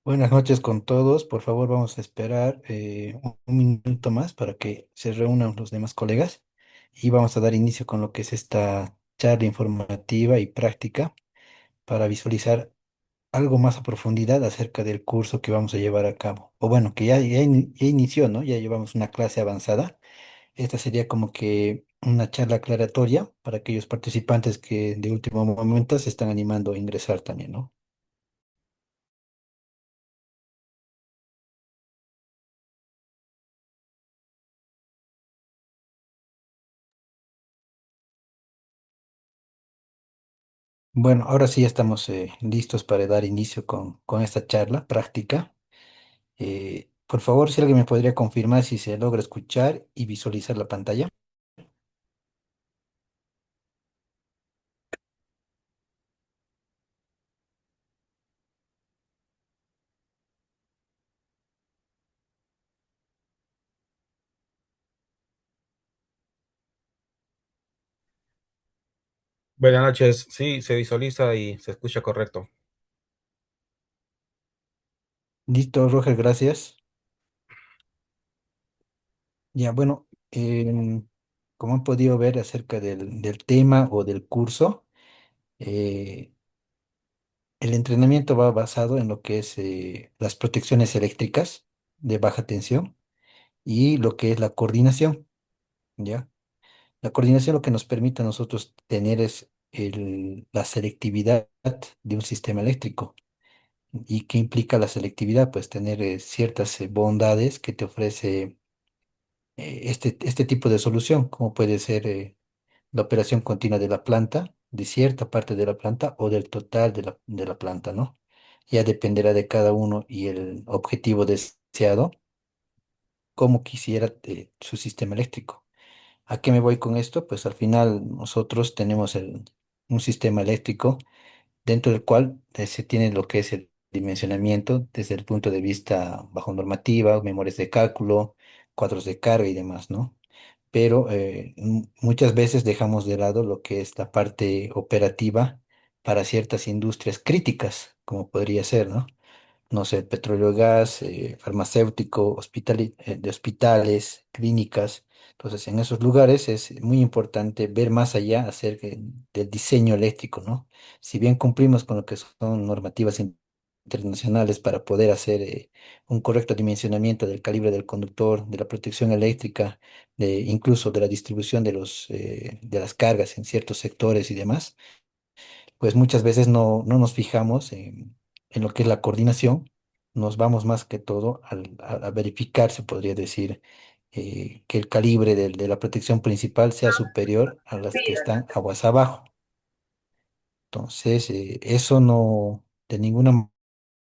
Buenas noches con todos. Por favor, vamos a esperar un minuto más para que se reúnan los demás colegas y vamos a dar inicio con lo que es esta charla informativa y práctica para visualizar algo más a profundidad acerca del curso que vamos a llevar a cabo. O bueno, que ya inició, ¿no? Ya llevamos una clase avanzada. Esta sería como que una charla aclaratoria para aquellos participantes que de último momento se están animando a ingresar también, ¿no? Bueno, ahora sí ya estamos listos para dar inicio con esta charla práctica. Por favor, si alguien me podría confirmar si se logra escuchar y visualizar la pantalla. Buenas noches, sí, se visualiza y se escucha correcto. Listo, Roger, gracias. Ya, bueno, como han podido ver acerca del tema o del curso, eh, el entrenamiento va basado en lo que es las protecciones eléctricas de baja tensión y lo que es la coordinación, ¿ya? La coordinación lo que nos permite a nosotros tener es la selectividad de un sistema eléctrico. ¿Y qué implica la selectividad? Pues tener ciertas bondades que te ofrece este tipo de solución, como puede ser la operación continua de la planta, de cierta parte de la planta o del total de la planta, ¿no? Ya dependerá de cada uno y el objetivo deseado, como quisiera su sistema eléctrico. ¿A qué me voy con esto? Pues al final nosotros tenemos un sistema eléctrico dentro del cual se tiene lo que es el dimensionamiento desde el punto de vista bajo normativa, memorias de cálculo, cuadros de carga y demás, ¿no? Pero muchas veces dejamos de lado lo que es la parte operativa para ciertas industrias críticas, como podría ser, ¿no? No sé, petróleo, gas, farmacéutico, de hospitales, clínicas. Entonces, en esos lugares es muy importante ver más allá acerca del diseño eléctrico, ¿no? Si bien cumplimos con lo que son normativas internacionales para poder hacer un correcto dimensionamiento del calibre del conductor, de la protección eléctrica, incluso de la distribución de las cargas en ciertos sectores y demás, pues muchas veces no nos fijamos en lo que es la coordinación, nos vamos más que todo a verificar, se podría decir, que el calibre de la protección principal sea superior a las que están aguas abajo. Entonces, eso no, de ninguna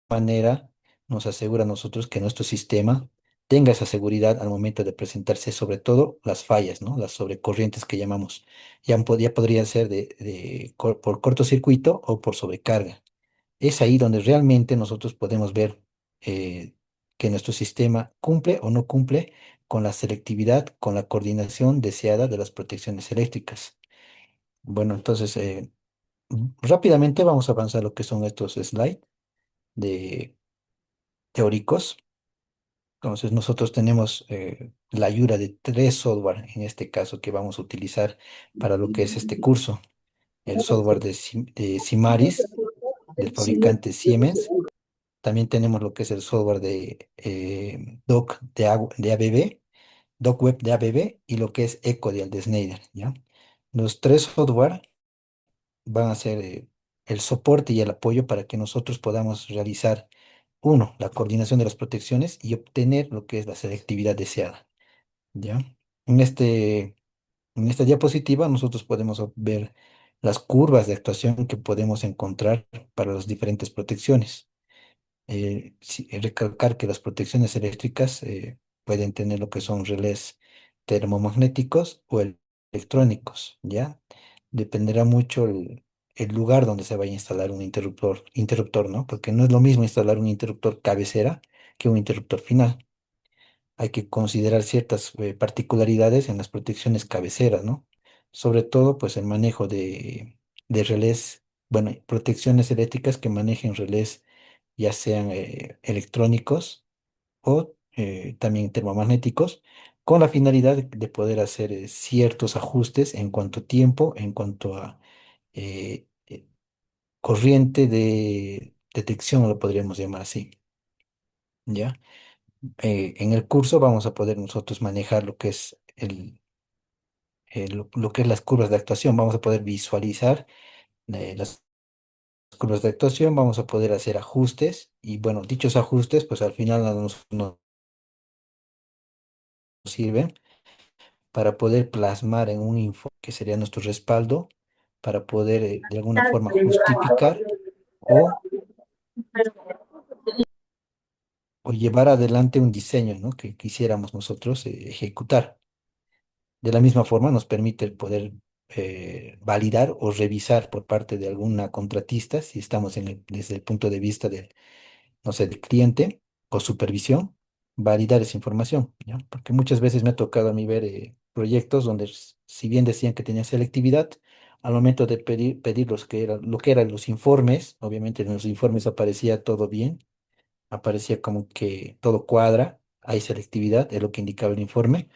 manera nos asegura a nosotros que nuestro sistema tenga esa seguridad al momento de presentarse, sobre todo las fallas, ¿no? Las sobrecorrientes que llamamos. Ya podrían ser por cortocircuito o por sobrecarga. Es ahí donde realmente nosotros podemos ver que nuestro sistema cumple o no cumple con la selectividad, con la coordinación deseada de las protecciones eléctricas. Bueno, entonces rápidamente vamos a avanzar lo que son estos slides de teóricos. Entonces nosotros tenemos la ayuda de tres software en este caso que vamos a utilizar para lo que es este curso. El software de Simaris, del fabricante Siemens. También tenemos lo que es el software de Doc de ABB, Doc Web de ABB y lo que es Eco de Schneider, ¿ya? Los tres software van a ser el soporte y el apoyo para que nosotros podamos realizar, uno, la coordinación de las protecciones y obtener lo que es la selectividad deseada, ¿ya? En en esta diapositiva nosotros podemos ver las curvas de actuación que podemos encontrar para las diferentes protecciones. Recalcar que las protecciones eléctricas pueden tener lo que son relés termomagnéticos o electrónicos, ¿ya? Dependerá mucho el lugar donde se vaya a instalar un interruptor, ¿no? Porque no es lo mismo instalar un interruptor cabecera que un interruptor final. Hay que considerar ciertas particularidades en las protecciones cabeceras, ¿no? Sobre todo, pues el manejo de relés, bueno, protecciones eléctricas que manejen relés ya sean electrónicos o también termomagnéticos, con la finalidad de poder hacer ciertos ajustes en cuanto a tiempo, en cuanto a corriente de detección, lo podríamos llamar así, ¿ya? En el curso vamos a poder nosotros manejar lo que es lo que es las curvas de actuación, vamos a poder visualizar las curvas de actuación, vamos a poder hacer ajustes y bueno, dichos ajustes pues al final nos sirven para poder plasmar en un info que sería nuestro respaldo, para poder de alguna forma justificar o, o llevar adelante un diseño, ¿no? Que quisiéramos nosotros ejecutar. De la misma forma nos permite el poder validar o revisar por parte de alguna contratista, si estamos desde el punto de vista de, no sé, del cliente o supervisión, validar esa información, ¿ya? Porque muchas veces me ha tocado a mí ver proyectos donde, si bien decían que tenía selectividad, al momento de pedir lo que eran los informes, obviamente en los informes aparecía todo bien, aparecía como que todo cuadra, hay selectividad, es lo que indicaba el informe,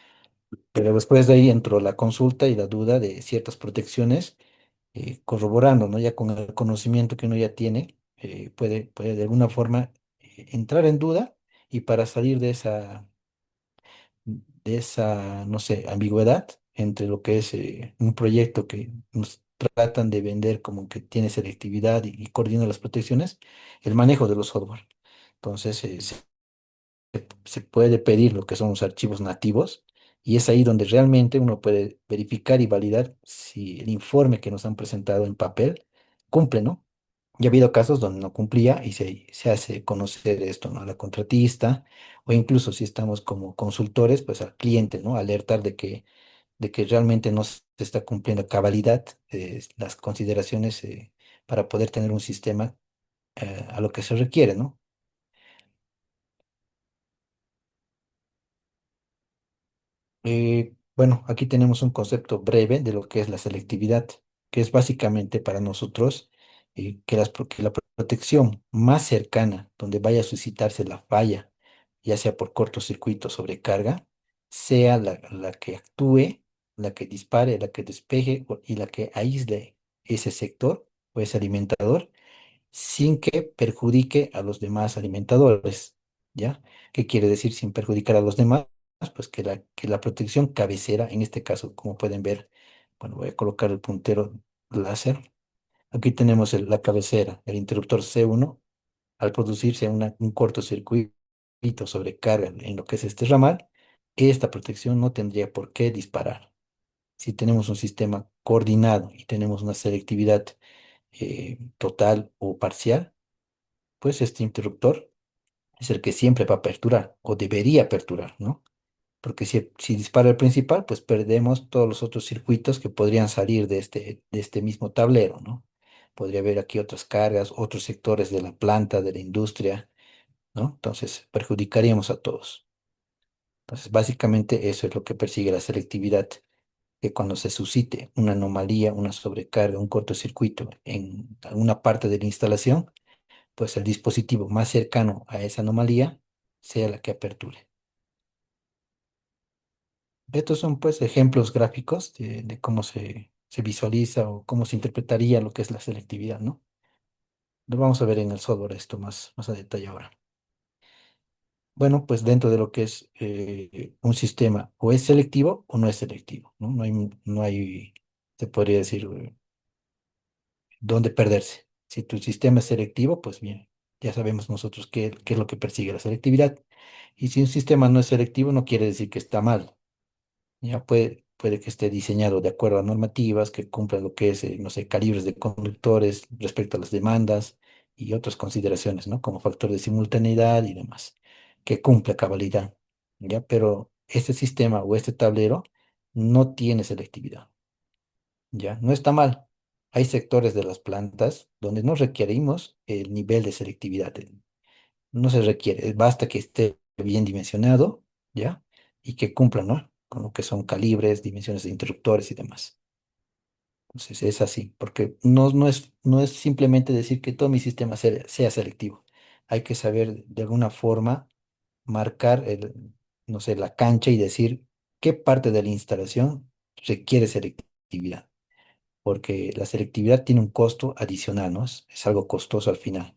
pero después de ahí entró la consulta y la duda de ciertas protecciones, corroborando, ¿no? Ya con el conocimiento que uno ya tiene, puede de alguna forma entrar en duda y para salir no sé, ambigüedad entre lo que es un proyecto que nos tratan de vender como que tiene selectividad y coordina las protecciones, el manejo de los software. Entonces, se puede pedir lo que son los archivos nativos y es ahí donde realmente uno puede verificar y validar si el informe que nos han presentado en papel cumple, ¿no? Y ha habido casos donde no cumplía y se hace conocer esto, ¿no? A la contratista o incluso si estamos como consultores, pues al cliente, ¿no? Alertar de que realmente no se está cumpliendo a cabalidad las consideraciones para poder tener un sistema a lo que se requiere, ¿no? Bueno, aquí tenemos un concepto breve de lo que es la selectividad, que es básicamente para nosotros que la protección más cercana donde vaya a suscitarse la falla, ya sea por cortocircuito o sobrecarga, sea la que actúe, la que dispare, la que despeje y la que aísle ese sector o ese alimentador sin que perjudique a los demás alimentadores, ¿ya? ¿Qué quiere decir sin perjudicar a los demás? Pues que la protección cabecera, en este caso, como pueden ver, bueno, voy a colocar el puntero láser. Aquí tenemos la cabecera, el interruptor C1, al producirse un cortocircuito, sobrecarga en lo que es este ramal, esta protección no tendría por qué disparar. Si tenemos un sistema coordinado y tenemos una selectividad total o parcial, pues este interruptor es el que siempre va a aperturar o debería aperturar, ¿no? Porque si dispara el principal, pues perdemos todos los otros circuitos que podrían salir de este mismo tablero, ¿no? Podría haber aquí otras cargas, otros sectores de la planta, de la industria, ¿no? Entonces, perjudicaríamos a todos. Entonces, básicamente eso es lo que persigue la selectividad, que cuando se suscite una anomalía, una sobrecarga, un cortocircuito en alguna parte de la instalación, pues el dispositivo más cercano a esa anomalía sea la que aperture. Estos son pues ejemplos gráficos de cómo se visualiza o cómo se interpretaría lo que es la selectividad, ¿no? Lo vamos a ver en el software esto más a detalle ahora. Bueno, pues dentro de lo que es un sistema, o es selectivo o no es selectivo, ¿no? No hay, se podría decir, dónde perderse. Si tu sistema es selectivo, pues bien, ya sabemos nosotros qué es lo que persigue la selectividad. Y si un sistema no es selectivo, no quiere decir que está mal. Ya puede que esté diseñado de acuerdo a normativas, que cumpla lo que es, no sé, calibres de conductores respecto a las demandas y otras consideraciones, ¿no? Como factor de simultaneidad y demás, que cumple a cabalidad, ¿ya? Pero este sistema o este tablero no tiene selectividad, ¿ya? No está mal. Hay sectores de las plantas donde no requerimos el nivel de selectividad. No se requiere, basta que esté bien dimensionado, ¿ya? Y que cumpla, ¿no? Con lo que son calibres, dimensiones de interruptores y demás. Entonces es así, porque no es simplemente decir que todo mi sistema sea selectivo. hay que saber de alguna forma marcar no sé, la cancha y decir qué parte de la instalación requiere selectividad, porque la selectividad tiene un costo adicional, ¿no? Es algo costoso al final.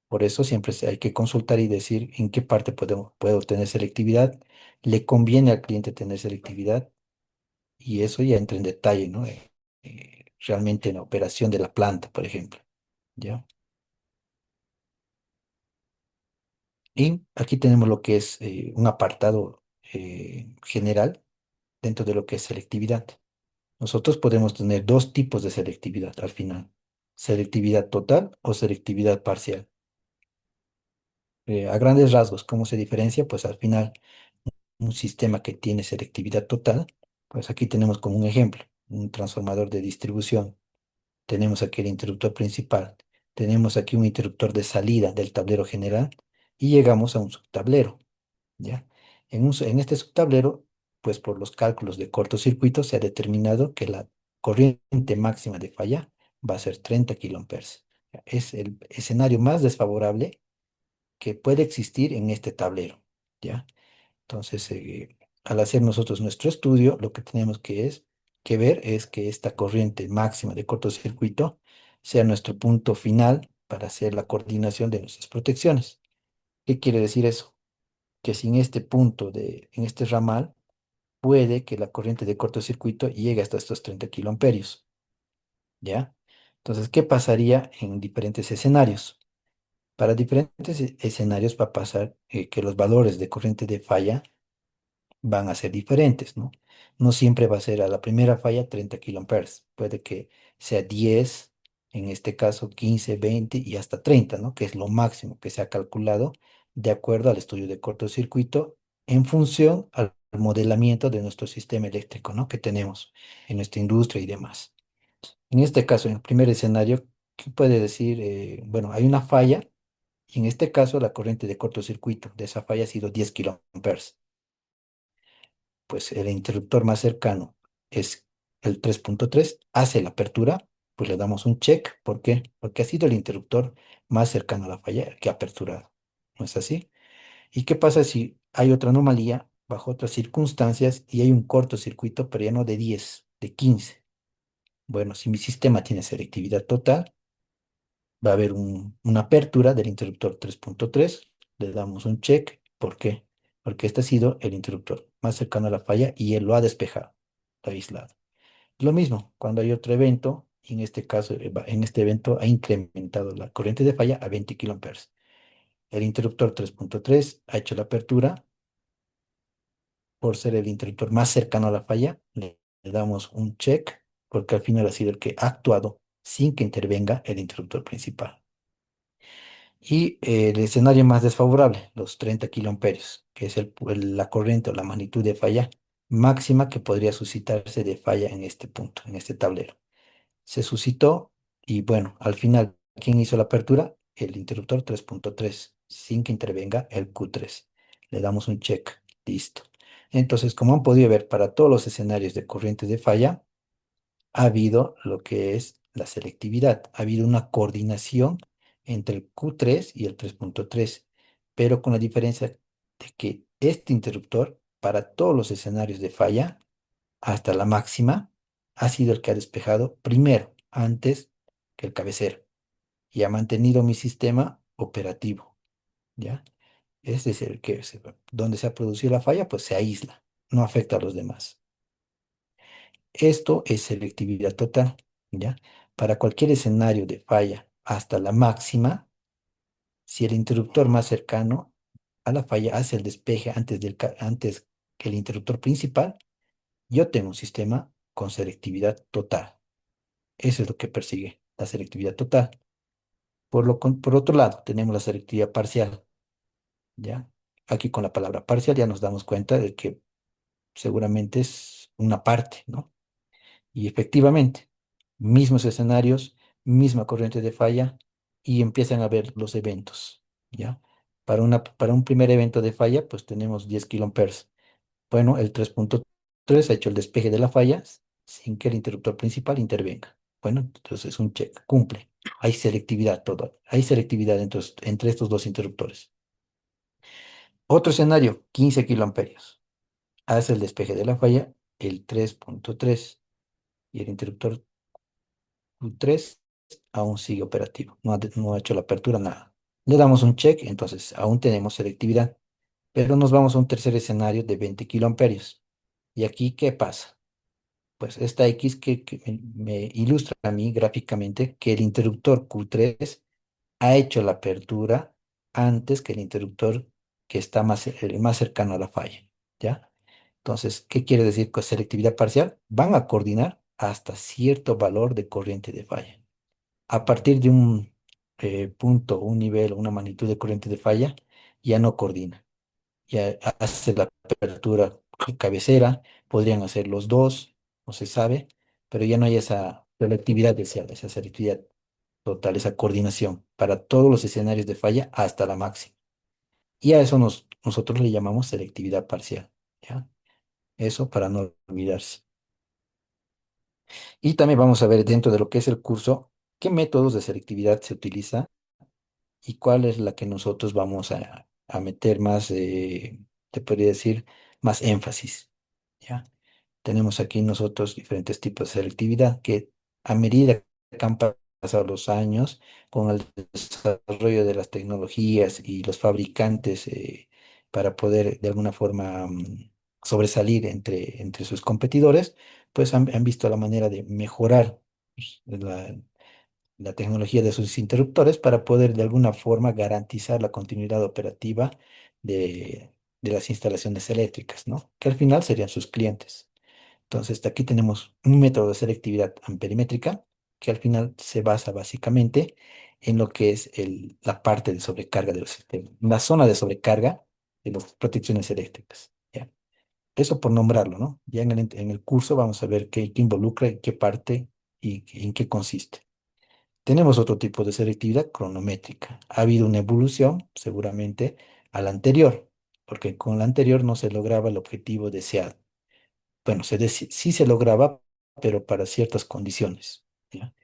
Por eso siempre hay que consultar y decir en qué parte puedo tener selectividad, le conviene al cliente tener selectividad y eso ya entra en detalle, ¿no? Realmente en la operación de la planta, por ejemplo, ¿ya? Y aquí tenemos lo que es un apartado general dentro de lo que es selectividad. Nosotros podemos tener dos tipos de selectividad al final, selectividad total o selectividad parcial. A grandes rasgos, ¿cómo se diferencia? Pues al final un sistema que tiene selectividad total, pues aquí tenemos como un ejemplo, un transformador de distribución. Tenemos aquí el interruptor principal, tenemos aquí un interruptor de salida del tablero general y llegamos a un subtablero, ¿ya? En este subtablero, pues por los cálculos de cortocircuito se ha determinado que la corriente máxima de falla va a ser 30 kiloamperes. Es el escenario más desfavorable que puede existir en este tablero, ¿ya? Entonces, al hacer nosotros nuestro estudio, lo que tenemos que ver es que esta corriente máxima de cortocircuito sea nuestro punto final para hacer la coordinación de nuestras protecciones. ¿Qué quiere decir eso? Que sin este punto en este ramal, puede que la corriente de cortocircuito llegue hasta estos 30 kiloamperios, ¿ya? Entonces, ¿qué pasaría en diferentes escenarios? Para diferentes escenarios va a pasar que los valores de corriente de falla van a ser diferentes, ¿no? No siempre va a ser a la primera falla 30 kiloamperes. Puede que sea 10, en este caso 15, 20 y hasta 30, ¿no? Que es lo máximo que se ha calculado de acuerdo al estudio de cortocircuito en función al modelamiento de nuestro sistema eléctrico, ¿no? Que tenemos en nuestra industria y demás. En este caso, en el primer escenario, ¿qué puede decir? Bueno, hay una falla y en este caso la corriente de cortocircuito de esa falla ha sido 10 kiloamperes. Pues el interruptor más cercano es el 3.3, hace la apertura, pues le damos un check. ¿Por qué? Porque ha sido el interruptor más cercano a la falla que ha aperturado. ¿No es así? ¿Y qué pasa si hay otra anomalía bajo otras circunstancias y hay un cortocircuito, pero ya no de 10, de 15? Bueno, si mi sistema tiene selectividad total, va a haber una apertura del interruptor 3.3, le damos un check. ¿Por qué? Porque este ha sido el interruptor más cercano a la falla y él lo ha despejado, lo ha aislado. Lo mismo, cuando hay otro evento, y en este caso, en este evento ha incrementado la corriente de falla a 20 kiloamperes. El interruptor 3.3 ha hecho la apertura, por ser el interruptor más cercano a la falla, le damos un check, porque al final ha sido el que ha actuado sin que intervenga el interruptor principal. Y el escenario más desfavorable, los 30 kiloamperios, que es la corriente o la magnitud de falla máxima que podría suscitarse de falla en este punto, en este tablero. Se suscitó y bueno, al final, ¿quién hizo la apertura? El interruptor 3.3, sin que intervenga el Q3. Le damos un check, listo. Entonces, como han podido ver, para todos los escenarios de corriente de falla, ha habido lo que es la selectividad. Ha habido una coordinación entre el Q3 y el 3.3, pero con la diferencia de que este interruptor, para todos los escenarios de falla, hasta la máxima, ha sido el que ha despejado primero, antes que el cabecero, y ha mantenido mi sistema operativo, ¿ya? Es decir, donde se ha producido la falla, pues se aísla, no afecta a los demás. Esto es selectividad total, ¿ya? Para cualquier escenario de falla hasta la máxima, si el interruptor más cercano a la falla hace el despeje antes que el interruptor principal, yo tengo un sistema con selectividad total. Eso es lo que persigue la selectividad total. Por otro lado, tenemos la selectividad parcial, ¿ya? Aquí con la palabra parcial ya nos damos cuenta de que seguramente es una parte, ¿no? Y efectivamente, mismos escenarios, misma corriente de falla y empiezan a ver los eventos, ¿ya? Para un primer evento de falla, pues tenemos 10 kiloamperes. Bueno, el 3.3 ha hecho el despeje de la falla sin que el interruptor principal intervenga. Bueno, entonces es un check, cumple. hay selectividad todo, hay selectividad entre estos dos interruptores. Otro escenario, 15 kiloamperios. Hace el despeje de la falla, el 3.3 y el interruptor Q3 aún sigue operativo, no ha hecho la apertura, nada. Le damos un check, entonces aún tenemos selectividad, pero nos vamos a un tercer escenario de 20 kiloamperios. ¿Y aquí qué pasa? Pues esta X que me ilustra a mí gráficamente que el interruptor Q3 ha hecho la apertura antes que el interruptor que está más cercano a la falla, ¿ya? Entonces, ¿qué quiere decir con selectividad parcial? Van a coordinar hasta cierto valor de corriente de falla. A partir de un punto, un nivel, una magnitud de corriente de falla, ya no coordina. Ya hace la apertura cabecera, podrían hacer los dos, no se sabe, pero ya no hay esa selectividad deseada, esa selectividad total, esa coordinación para todos los escenarios de falla hasta la máxima. Y a eso nosotros le llamamos selectividad parcial, ¿ya? Eso para no olvidarse. Y también vamos a ver dentro de lo que es el curso, qué métodos de selectividad se utiliza y cuál es la que nosotros vamos a meter más, te podría decir, más énfasis, ¿ya? Tenemos aquí nosotros diferentes tipos de selectividad que a medida que han pasado los años, con el desarrollo de las tecnologías y los fabricantes para poder de alguna forma sobresalir entre sus competidores, pues han visto la manera de mejorar pues, la tecnología de sus interruptores para poder de alguna forma garantizar la continuidad operativa de las instalaciones eléctricas, ¿no? Que al final serían sus clientes. Entonces, aquí tenemos un método de selectividad amperimétrica que al final se basa básicamente en lo que es la parte de sobrecarga de los sistemas, la zona de sobrecarga de las protecciones eléctricas. ¿Ya? Eso por nombrarlo, ¿no? Ya en el curso vamos a ver qué involucra y qué parte y en qué consiste. Tenemos otro tipo de selectividad cronométrica. Ha habido una evolución, seguramente, a la anterior, porque con la anterior no se lograba el objetivo deseado. Bueno, sí se lograba, pero para ciertas condiciones, ¿ya?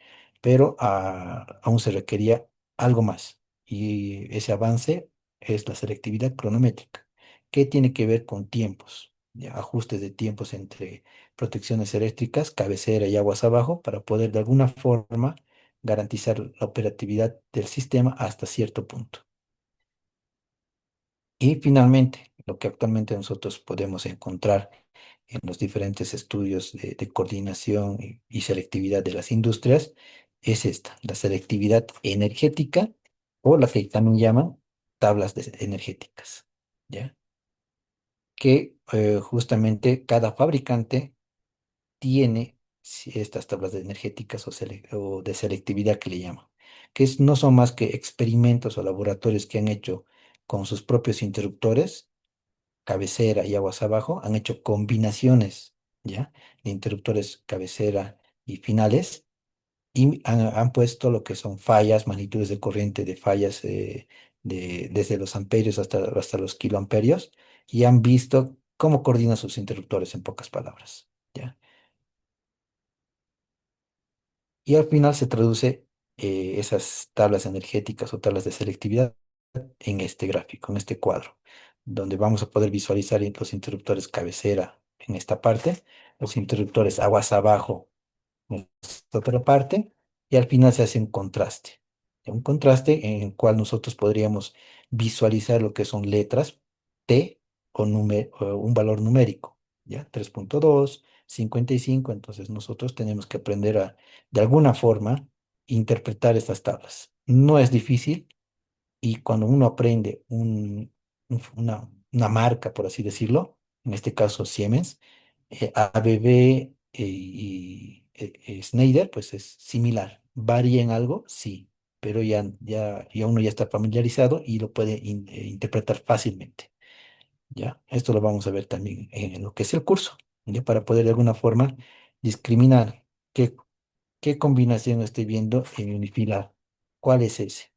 Pero aún se requería algo más. Y ese avance es la selectividad cronométrica, que tiene que ver con tiempos, ¿ya? Ajustes de tiempos entre protecciones eléctricas, cabecera y aguas abajo, para poder de alguna forma garantizar la operatividad del sistema hasta cierto punto. Y finalmente, lo que actualmente nosotros podemos encontrar en los diferentes estudios de coordinación y selectividad de las industrias es esta, la selectividad energética o la que también llaman tablas energéticas, ¿ya? Que justamente cada fabricante tiene estas tablas de energéticas o de selectividad que le llaman, no son más que experimentos o laboratorios que han hecho con sus propios interruptores cabecera y aguas abajo, han hecho combinaciones, ¿ya? De interruptores cabecera y finales, y han puesto lo que son fallas, magnitudes de corriente de fallas desde los amperios hasta los kiloamperios, y han visto cómo coordinan sus interruptores, en pocas palabras, ¿ya? Y al final se traduce esas tablas energéticas o tablas de selectividad en este gráfico, en este cuadro, donde vamos a poder visualizar los interruptores cabecera en esta parte, los interruptores aguas abajo en esta otra parte, y al final se hace un contraste en el cual nosotros podríamos visualizar lo que son letras T o un valor numérico, ¿ya? 3.2, 55, entonces nosotros tenemos que aprender de alguna forma, interpretar estas tablas. No es difícil, y cuando uno aprende una marca, por así decirlo, en este caso Siemens, ABB y Schneider, pues es similar. ¿Varía en algo? Sí, pero ya uno ya está familiarizado y lo puede interpretar fácilmente. ¿Ya? Esto lo vamos a ver también en lo que es el curso, ¿ya? Para poder de alguna forma discriminar qué combinación estoy viendo en mi fila, cuál es ese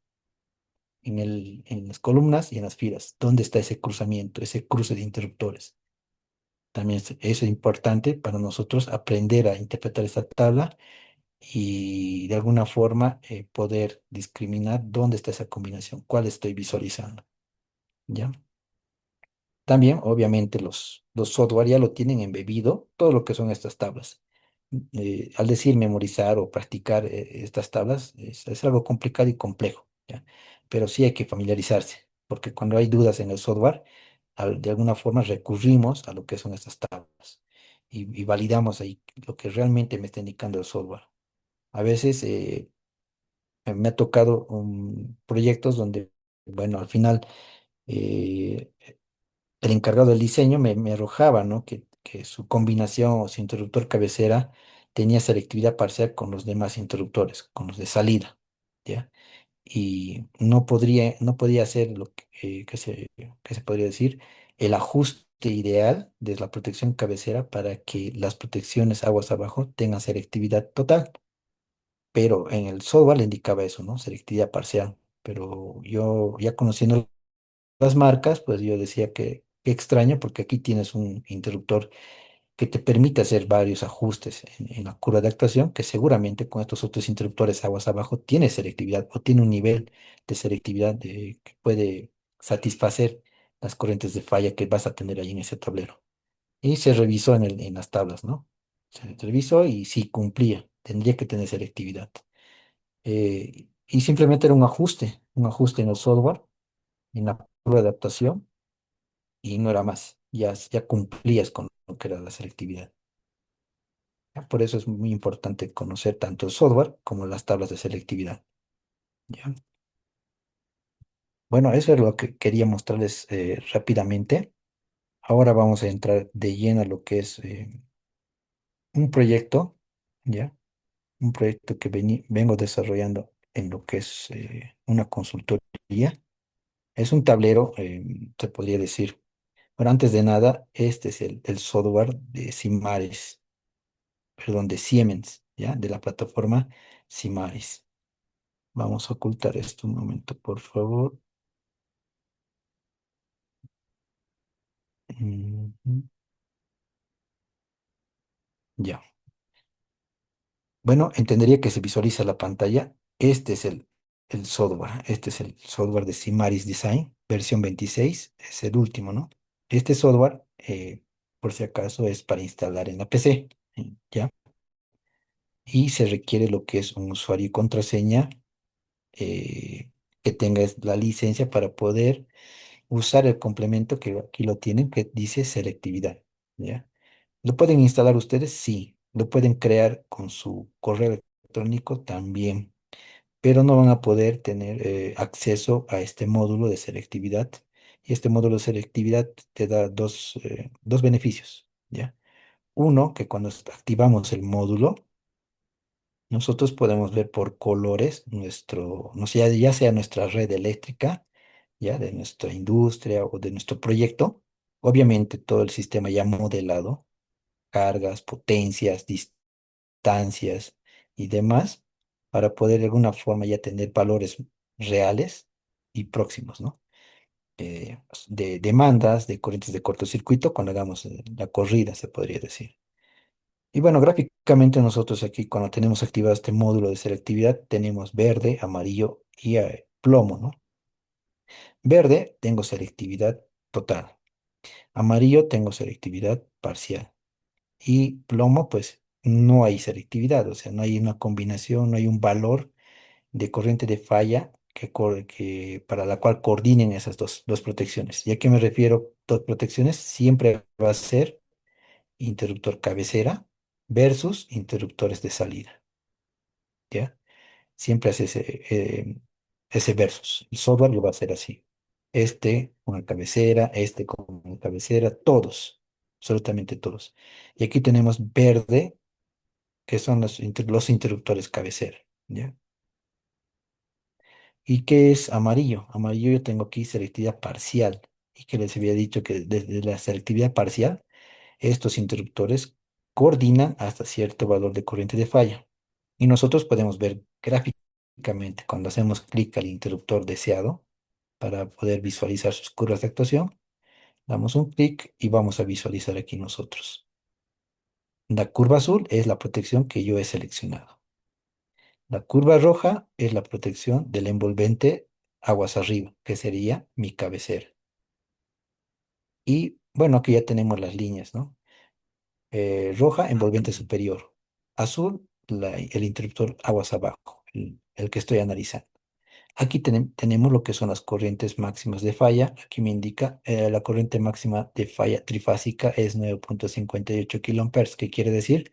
en las columnas y en las filas. ¿Dónde está ese cruzamiento, ese cruce de interruptores? También eso es importante para nosotros aprender a interpretar esta tabla y de alguna forma poder discriminar dónde está esa combinación, cuál estoy visualizando. ¿Ya? También, obviamente, los software ya lo tienen embebido, todo lo que son estas tablas. Al decir memorizar o practicar estas tablas, es algo complicado y complejo, ¿ya? Pero sí hay que familiarizarse, porque cuando hay dudas en el software, de alguna forma recurrimos a lo que son estas tablas y validamos ahí lo que realmente me está indicando el software. A veces me ha tocado proyectos donde, bueno, al final eh, el encargado del diseño me arrojaba, ¿no? Que su combinación o su interruptor cabecera tenía selectividad parcial con los demás interruptores, con los de salida, ¿ya? Y no podía hacer lo que se podría decir, el ajuste ideal de la protección cabecera para que las protecciones aguas abajo tengan selectividad total. Pero en el software le indicaba eso, ¿no? Selectividad parcial. Pero yo ya conociendo las marcas, pues yo decía que qué extraño porque aquí tienes un interruptor que te permite hacer varios ajustes en la curva de actuación, que seguramente con estos otros interruptores aguas abajo tiene selectividad o tiene un nivel de selectividad que puede satisfacer las corrientes de falla que vas a tener ahí en ese tablero. Y se revisó en las tablas, ¿no? Se revisó y sí cumplía, tendría que tener selectividad. Y simplemente era un ajuste en el software, en la curva de adaptación y no era más. Ya cumplías con lo que era la selectividad. ¿Ya? Por eso es muy importante conocer tanto el software como las tablas de selectividad. ¿Ya? Bueno, eso es lo que quería mostrarles rápidamente. Ahora vamos a entrar de lleno a lo que es un proyecto, ¿ya? Un proyecto que vengo desarrollando en lo que es una consultoría. Es un tablero, se podría decir. Pero antes de nada, este es el software de Simaris, perdón, de Siemens, ¿ya? De la plataforma Simaris. Vamos a ocultar esto un momento, por favor. Ujú. Ya. Bueno, entendería que se visualiza la pantalla. Este es el software. Este es el software de Simaris Design, versión 26. Es el último, ¿no? Este software, por si acaso, es para instalar en la PC, ¿ya? Y se requiere lo que es un usuario y contraseña que tenga la licencia para poder usar el complemento que aquí lo tienen, que dice selectividad, ¿ya? ¿Lo pueden instalar ustedes? Sí. ¿Lo pueden crear con su correo electrónico? También. Pero no van a poder tener acceso a este módulo de selectividad. Y este módulo de selectividad te da dos beneficios, ¿ya? Uno, que cuando activamos el módulo, nosotros podemos ver por colores no sé, ya sea nuestra red eléctrica, ya de nuestra industria o de nuestro proyecto. Obviamente todo el sistema ya modelado, cargas, potencias, distancias y demás, para poder de alguna forma ya tener valores reales y próximos, ¿no? De demandas, de corrientes de cortocircuito, cuando hagamos la corrida, se podría decir. Y bueno, gráficamente nosotros aquí, cuando tenemos activado este módulo de selectividad, tenemos verde, amarillo y plomo, ¿no? Verde, tengo selectividad total. Amarillo, tengo selectividad parcial. Y plomo, pues no hay selectividad, o sea, no hay una combinación, no hay un valor de corriente de falla para la cual coordinen esas dos protecciones. ¿Y a qué me refiero? Dos protecciones siempre va a ser interruptor cabecera versus interruptores de salida, ¿ya? Siempre hace ese versus. El software lo va a hacer así. Este con la cabecera, este con la cabecera, todos, absolutamente todos. Y aquí tenemos verde, que son los interruptores cabecera, ¿ya? ¿Y qué es amarillo? Amarillo yo tengo aquí selectividad parcial. Y que les había dicho que desde la selectividad parcial, estos interruptores coordinan hasta cierto valor de corriente de falla. Y nosotros podemos ver gráficamente cuando hacemos clic al interruptor deseado para poder visualizar sus curvas de actuación. Damos un clic y vamos a visualizar aquí nosotros. La curva azul es la protección que yo he seleccionado. La curva roja es la protección del envolvente aguas arriba, que sería mi cabecera. Y bueno, aquí ya tenemos las líneas, ¿no? Roja, envolvente superior. Azul, el interruptor aguas abajo, el que estoy analizando. Aquí tenemos lo que son las corrientes máximas de falla. Aquí me indica la corriente máxima de falla trifásica es 9,58 kiloamperes, que quiere decir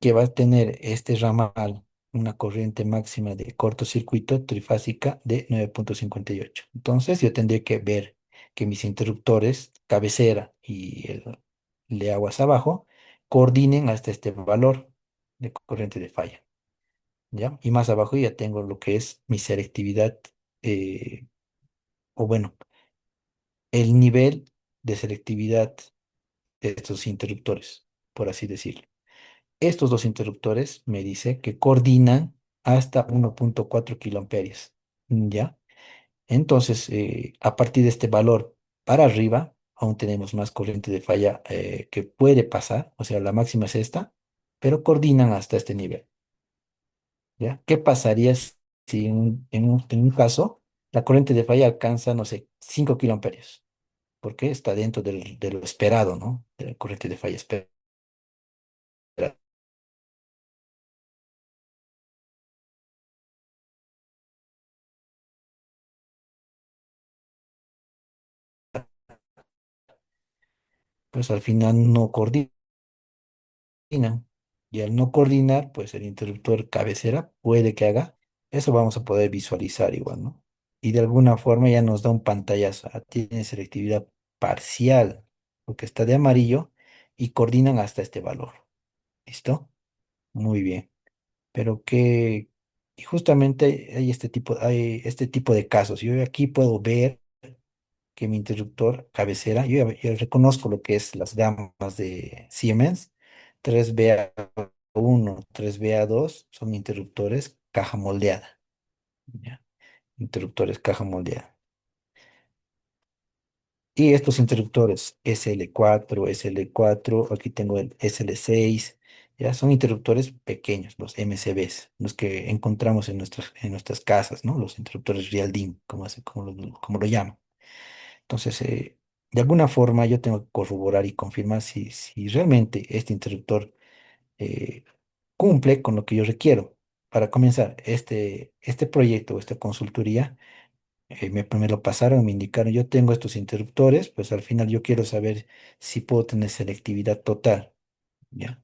que va a tener este ramal una corriente máxima de cortocircuito trifásica de 9,58. Entonces yo tendría que ver que mis interruptores, cabecera y el de aguas abajo, coordinen hasta este valor de corriente de falla. ¿Ya? Y más abajo ya tengo lo que es mi selectividad, eh, o bueno, el nivel de selectividad de estos interruptores, por así decirlo. Estos dos interruptores me dice que coordinan hasta 1,4 kiloamperios. ¿Ya? Entonces, a partir de este valor para arriba, aún tenemos más corriente de falla que puede pasar, o sea, la máxima es esta, pero coordinan hasta este nivel. ¿Ya? ¿Qué pasaría si en un caso la corriente de falla alcanza, no sé, 5 kiloamperios? Porque está dentro de lo esperado, ¿no? De la corriente de falla esperada. Pues al final no coordinan. Y al no coordinar, pues el interruptor cabecera puede que haga. Eso vamos a poder visualizar igual, ¿no? Y de alguna forma ya nos da un pantallazo. Tiene selectividad parcial, porque está de amarillo y coordinan hasta este valor. ¿Listo? Muy bien. Pero que, y justamente hay este tipo de casos. Yo aquí puedo ver que mi interruptor cabecera, yo reconozco lo que es las gamas de Siemens, 3BA1, 3BA2 son interruptores caja moldeada, ¿ya? Interruptores caja moldeada. Y estos interruptores SL4, aquí tengo el SL6, ya son interruptores pequeños, los MCBs, los que encontramos en nuestras casas, ¿no? Los interruptores Real DIN, como lo llaman. Entonces, de alguna forma yo tengo que corroborar y confirmar si realmente este interruptor eh, cumple con lo que yo requiero. Para comenzar, este proyecto o esta consultoría, me lo pasaron, me indicaron, yo tengo estos interruptores, pues al final yo quiero saber si puedo tener selectividad total, ¿ya?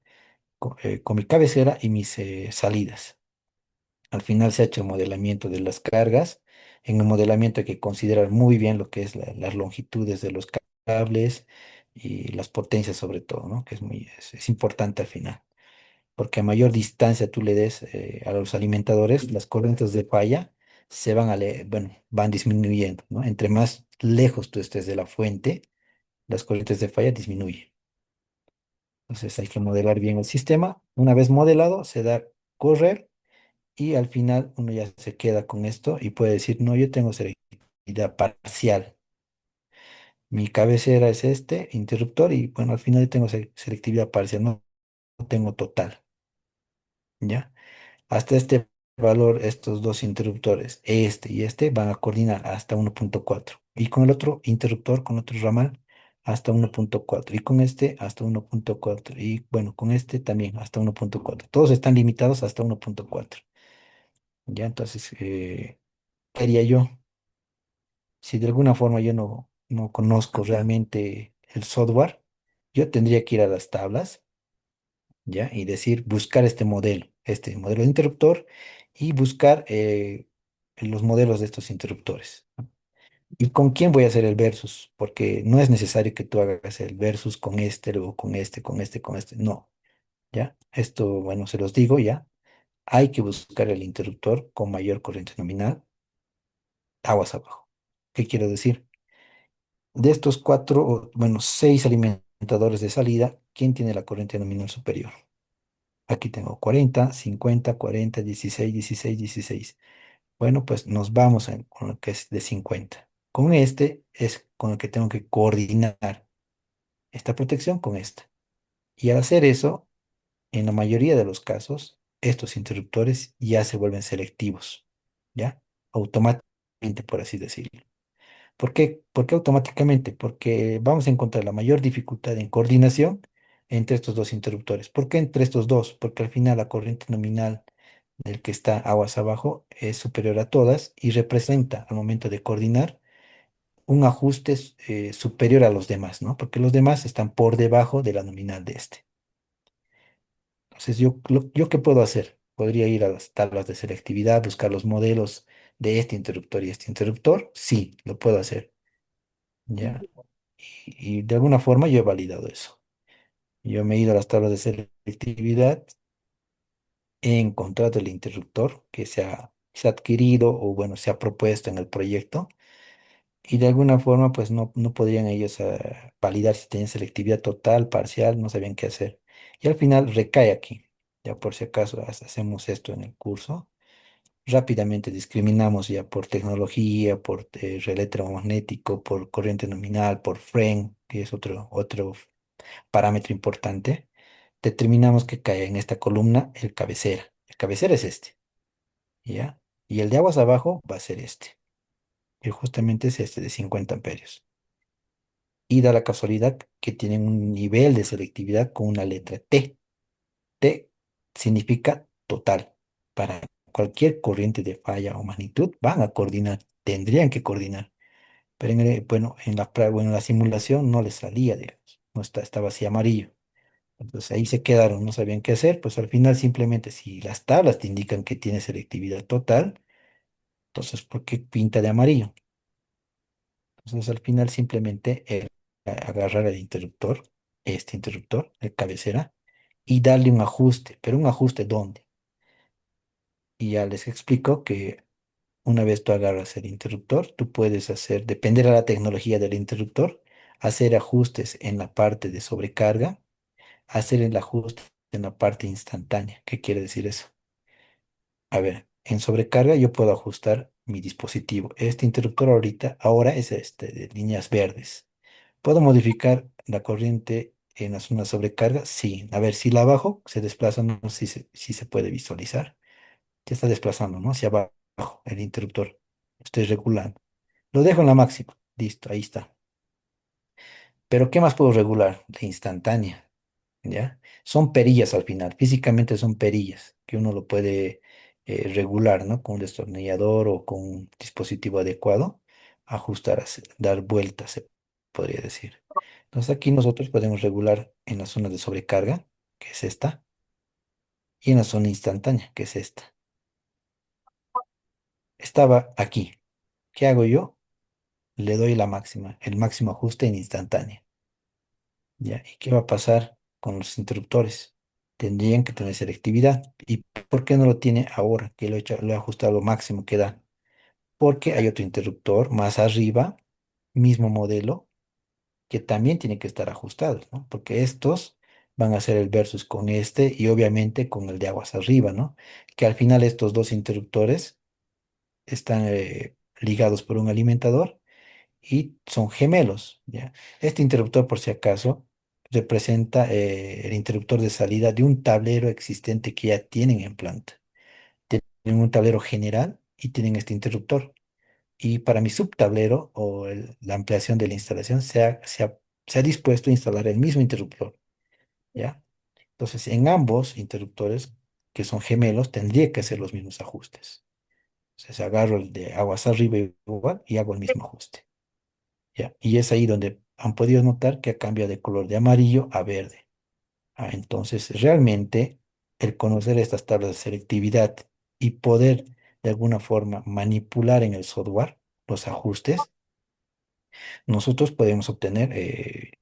Con mi cabecera y mis salidas. Al final se ha hecho el modelamiento de las cargas. En el modelamiento hay que considerar muy bien lo que es las longitudes de los cables y las potencias sobre todo, ¿no? Que es importante al final, porque a mayor distancia tú le des a los alimentadores, las corrientes de falla bueno, van disminuyendo, ¿no? Entre más lejos tú estés de la fuente, las corrientes de falla disminuyen. Entonces hay que modelar bien el sistema. Una vez modelado, se da correr y al final uno ya se queda con esto y puede decir, no, yo tengo selectividad parcial. Mi cabecera es este interruptor y bueno, al final yo tengo selectividad parcial, no tengo total, ¿ya? Hasta este valor, estos dos interruptores, este y este, van a coordinar hasta 1,4. Y con el otro interruptor, con otro ramal, hasta 1,4. Y con este, hasta 1,4. Y bueno, con este también, hasta 1,4. Todos están limitados hasta 1,4. ¿Ya? Entonces, ¿qué haría yo? Si de alguna forma yo no conozco realmente el software, yo tendría que ir a las tablas, ¿ya? Y decir, buscar este modelo de interruptor y buscar los modelos de estos interruptores. ¿Y con quién voy a hacer el versus? Porque no es necesario que tú hagas el versus con este, luego con este, con este, con este. No, ¿ya? Esto, bueno, se los digo ya. Hay que buscar el interruptor con mayor corriente nominal, aguas abajo. ¿Qué quiero decir? De estos cuatro, bueno, seis alimentadores de salida, ¿quién tiene la corriente nominal superior? Aquí tengo 40, 50, 40, 16, 16, 16. Bueno, pues nos vamos con lo que es de 50. Con este es con el que tengo que coordinar esta protección con esta. Y al hacer eso, en la mayoría de los casos, estos interruptores ya se vuelven selectivos, ¿ya? Automáticamente, por así decirlo. ¿Por qué? ¿Por qué automáticamente? Porque vamos a encontrar la mayor dificultad en coordinación entre estos dos interruptores. ¿Por qué entre estos dos? Porque al final la corriente nominal del que está aguas abajo es superior a todas y representa al momento de coordinar un ajuste superior a los demás, ¿no? Porque los demás están por debajo de la nominal de este. Entonces, ¿yo qué puedo hacer? Podría ir a las tablas de selectividad, buscar los modelos de este interruptor y este interruptor. Sí, lo puedo hacer, ¿ya? Y de alguna forma yo he validado eso. Yo me he ido a las tablas de selectividad, he encontrado el interruptor que se ha adquirido o bueno, se ha propuesto en el proyecto y de alguna forma pues no podrían ellos validar si tenían selectividad total, parcial, no sabían qué hacer. Y al final recae aquí. Ya por si acaso hacemos esto en el curso. Rápidamente discriminamos ya por tecnología, por relé electromagnético, por corriente nominal, por FREN, que es otro parámetro importante. Determinamos que cae en esta columna el cabecera. El cabecera es este, ¿ya? Y el de aguas abajo va a ser este, que justamente es este de 50 amperios. Y da la casualidad que tienen un nivel de selectividad con una letra T. T significa total. Para cualquier corriente de falla o magnitud van a coordinar, tendrían que coordinar. Pero bueno, en la simulación no les salía, digamos, no estaba así amarillo. Entonces ahí se quedaron, no sabían qué hacer, pues al final simplemente si las tablas te indican que tiene selectividad total, entonces ¿por qué pinta de amarillo? Entonces al final simplemente agarrar el interruptor, este interruptor, el cabecera, y darle un ajuste, pero un ajuste ¿dónde? Y ya les explico que una vez tú agarras el interruptor, tú puedes hacer, depender de la tecnología del interruptor, hacer ajustes en la parte de sobrecarga, hacer el ajuste en la parte instantánea. ¿Qué quiere decir eso? A ver, en sobrecarga yo puedo ajustar mi dispositivo. Este interruptor ahora es este de líneas verdes. ¿Puedo modificar la corriente en la zona de sobrecarga? Sí. A ver, si la bajo, se desplaza, no sé si se puede visualizar. Ya está desplazando, ¿no? Hacia abajo el interruptor. Estoy regulando. Lo dejo en la máxima. Listo, ahí está. Pero ¿qué más puedo regular? La instantánea. ¿Ya? Son perillas al final, físicamente son perillas que uno lo puede regular, ¿no? Con un destornillador o con un dispositivo adecuado, ajustar, dar vueltas, se podría decir. Entonces aquí nosotros podemos regular en la zona de sobrecarga, que es esta, y en la zona instantánea, que es esta. Estaba aquí. ¿Qué hago yo? Le doy la máxima, el máximo ajuste en instantánea. ¿Ya? ¿Y qué va a pasar con los interruptores? Tendrían que tener selectividad. ¿Y por qué no lo tiene ahora? Que lo he ajustado a lo máximo que da. Porque hay otro interruptor más arriba, mismo modelo, que también tiene que estar ajustado, ¿no? Porque estos van a ser el versus con este y obviamente con el de aguas arriba, ¿no? Que al final estos dos interruptores están ligados por un alimentador y son gemelos, ¿ya? Este interruptor, por si acaso, representa el interruptor de salida de un tablero existente que ya tienen en planta. Tienen un tablero general y tienen este interruptor. Y para mi subtablero o la ampliación de la instalación se ha dispuesto a instalar el mismo interruptor, ¿ya? Entonces, en ambos interruptores, que son gemelos, tendría que hacer los mismos ajustes. Entonces, agarro el de aguas arriba igual y hago el mismo ajuste. ¿Ya? Y es ahí donde han podido notar que ha cambiado de color de amarillo a verde. Entonces, realmente, el conocer estas tablas de selectividad y poder de alguna forma manipular en el software los ajustes, nosotros podemos obtener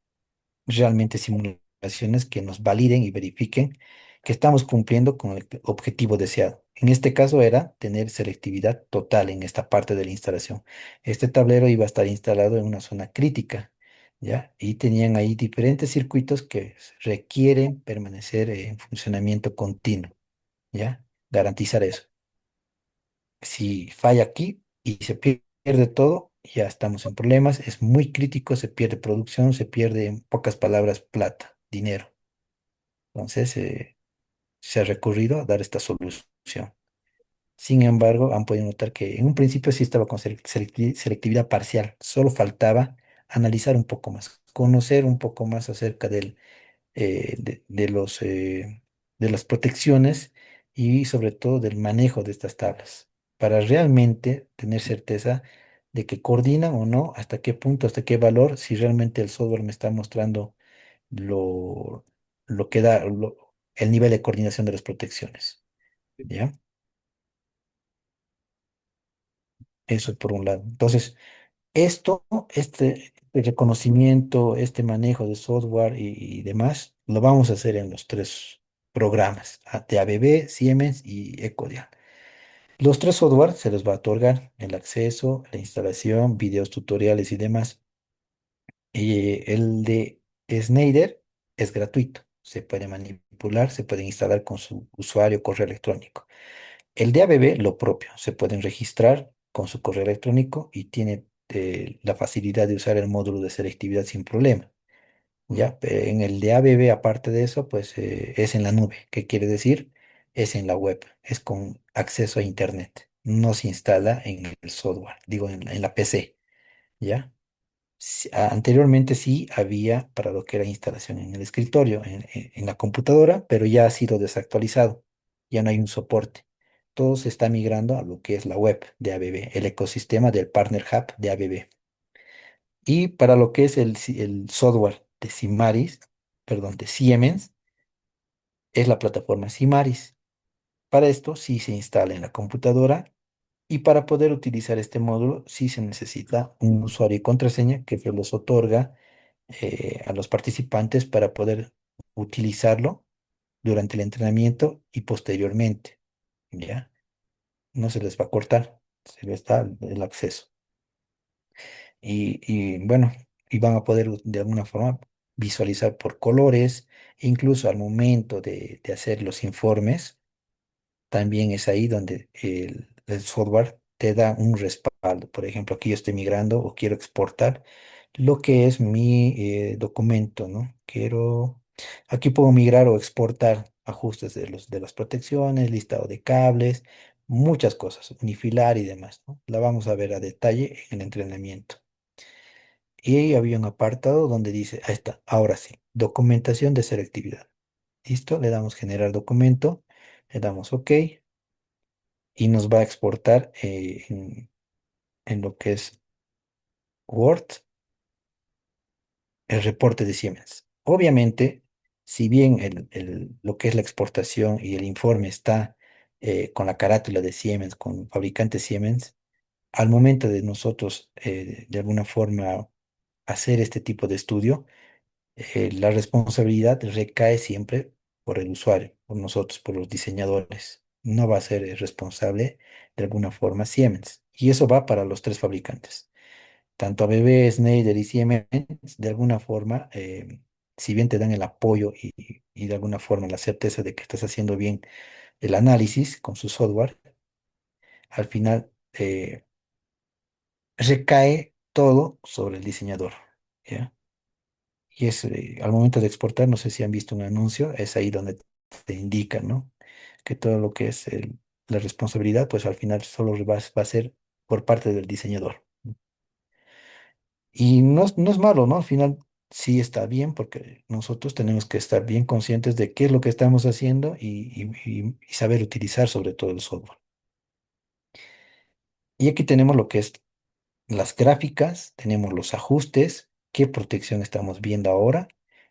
realmente simulaciones que nos validen y verifiquen que estamos cumpliendo con el objetivo deseado. En este caso era tener selectividad total en esta parte de la instalación. Este tablero iba a estar instalado en una zona crítica, ¿ya? Y tenían ahí diferentes circuitos que requieren permanecer en funcionamiento continuo, ¿ya? Garantizar eso. Si falla aquí y se pierde todo, ya estamos en problemas. Es muy crítico, se pierde producción, se pierde, en pocas palabras, plata, dinero. Entonces, se ha recurrido a dar esta solución. Sin embargo, han podido notar que en un principio sí estaba con selectividad parcial, solo faltaba analizar un poco más, conocer un poco más acerca de de las protecciones y sobre todo del manejo de estas tablas, para realmente tener certeza de que coordinan o no, hasta qué punto, hasta qué valor, si realmente el software me está mostrando lo, lo que da, el nivel de coordinación de las protecciones. ¿Ya? Eso por un lado. Entonces, este reconocimiento, este manejo de software y demás, lo vamos a hacer en los tres programas, de ABB, Siemens y EcoDial. Los tres software se les va a otorgar el acceso, la instalación, videos tutoriales y demás. Y el de Schneider es gratuito. Se puede manipular, se puede instalar con su usuario correo electrónico. El de ABB, lo propio, se pueden registrar con su correo electrónico y tiene la facilidad de usar el módulo de selectividad sin problema. ¿Ya? En el de ABB, aparte de eso, pues es en la nube. ¿Qué quiere decir? Es en la web, es con acceso a Internet. No se instala en el software, digo en la PC. ¿Ya? Anteriormente sí había para lo que era instalación en el escritorio, en la computadora, pero ya ha sido desactualizado. Ya no hay un soporte. Todo se está migrando a lo que es la web de ABB, el ecosistema del Partner Hub de ABB. Y para lo que es el software de Simaris, perdón, de Siemens, es la plataforma Simaris. Para esto sí se instala en la computadora y para poder utilizar este módulo sí se necesita un usuario y contraseña que se los otorga a los participantes para poder utilizarlo durante el entrenamiento y posteriormente, ¿ya? No se les va a cortar, se les da el acceso. Y bueno, y van a poder de alguna forma visualizar por colores, e incluso al momento de hacer los informes también es ahí donde el software te da un respaldo. Por ejemplo, aquí yo estoy migrando o quiero exportar lo que es mi documento, ¿no? Aquí puedo migrar o exportar ajustes de las protecciones, listado de cables, muchas cosas, unifilar y demás, ¿no? La vamos a ver a detalle en el entrenamiento. Y ahí había un apartado donde dice, ahí está, ahora sí, documentación de selectividad. ¿Listo? Le damos generar documento, le damos OK y nos va a exportar en lo que es Word el reporte de Siemens. Obviamente, si bien lo que es la exportación y el informe está con la carátula de Siemens, con fabricante Siemens, al momento de nosotros de alguna forma hacer este tipo de estudio, la responsabilidad recae siempre por el usuario, por nosotros, por los diseñadores. No va a ser responsable de alguna forma Siemens. Y eso va para los tres fabricantes. Tanto ABB, Schneider y Siemens, de alguna forma, si bien te dan el apoyo y de alguna forma la certeza de que estás haciendo bien el análisis con su software, al final recae todo sobre el diseñador. ¿Ya? Y es al momento de exportar, no sé si han visto un anuncio, es ahí donde te indican, ¿no? Que todo lo que es la responsabilidad, pues al final solo va a ser por parte del diseñador. Y no es malo, ¿no? Al final sí está bien porque nosotros tenemos que estar bien conscientes de qué es lo que estamos haciendo y saber utilizar sobre todo el software. Y aquí tenemos lo que es las gráficas, tenemos los ajustes, qué protección estamos viendo ahora,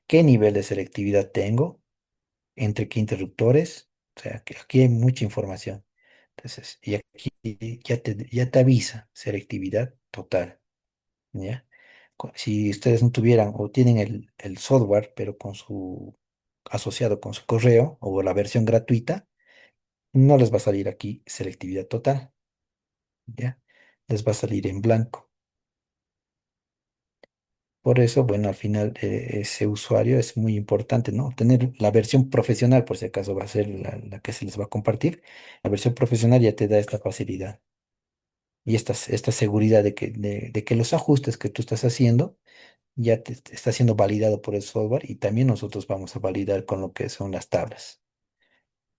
qué nivel de selectividad tengo, entre qué interruptores, o sea, que aquí hay mucha información. Entonces, y aquí ya te avisa selectividad total, ¿ya? Si ustedes no tuvieran o tienen el software, pero con asociado con su correo o la versión gratuita, no les va a salir aquí selectividad total, ¿ya? Les va a salir en blanco. Por eso, bueno, al final ese usuario es muy importante, ¿no? Tener la versión profesional, por si acaso va a ser la que se les va a compartir. La versión profesional ya te da esta facilidad y esta seguridad de que los ajustes que tú estás haciendo ya te está siendo validado por el software y también nosotros vamos a validar con lo que son las tablas.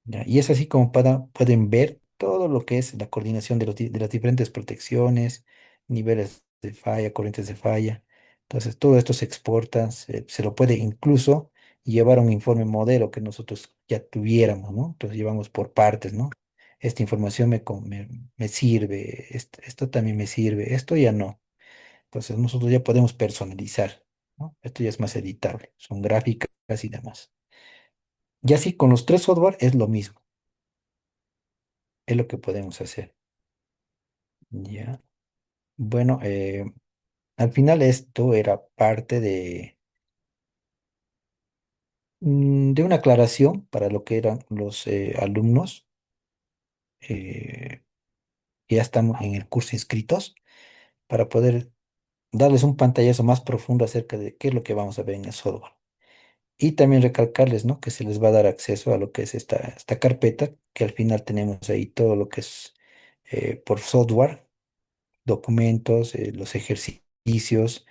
¿Ya? Y es así como pueden ver todo lo que es la coordinación de las diferentes protecciones, niveles de falla, corrientes de falla. Entonces, todo esto se exporta, se lo puede incluso llevar a un informe modelo que nosotros ya tuviéramos, ¿no? Entonces, llevamos por partes, ¿no? Esta información me sirve, esto también me sirve, esto ya no. Entonces, nosotros ya podemos personalizar, ¿no? Esto ya es más editable, son gráficas y demás. Y así con los tres software es lo mismo. Es lo que podemos hacer. Ya. Bueno, al final esto era parte de una aclaración para lo que eran los alumnos que ya estamos en el curso inscritos, para poder darles un pantallazo más profundo acerca de qué es lo que vamos a ver en el software. Y también recalcarles, ¿no? Que se les va a dar acceso a lo que es esta carpeta, que al final tenemos ahí todo lo que es por software documentos, los ejercicios,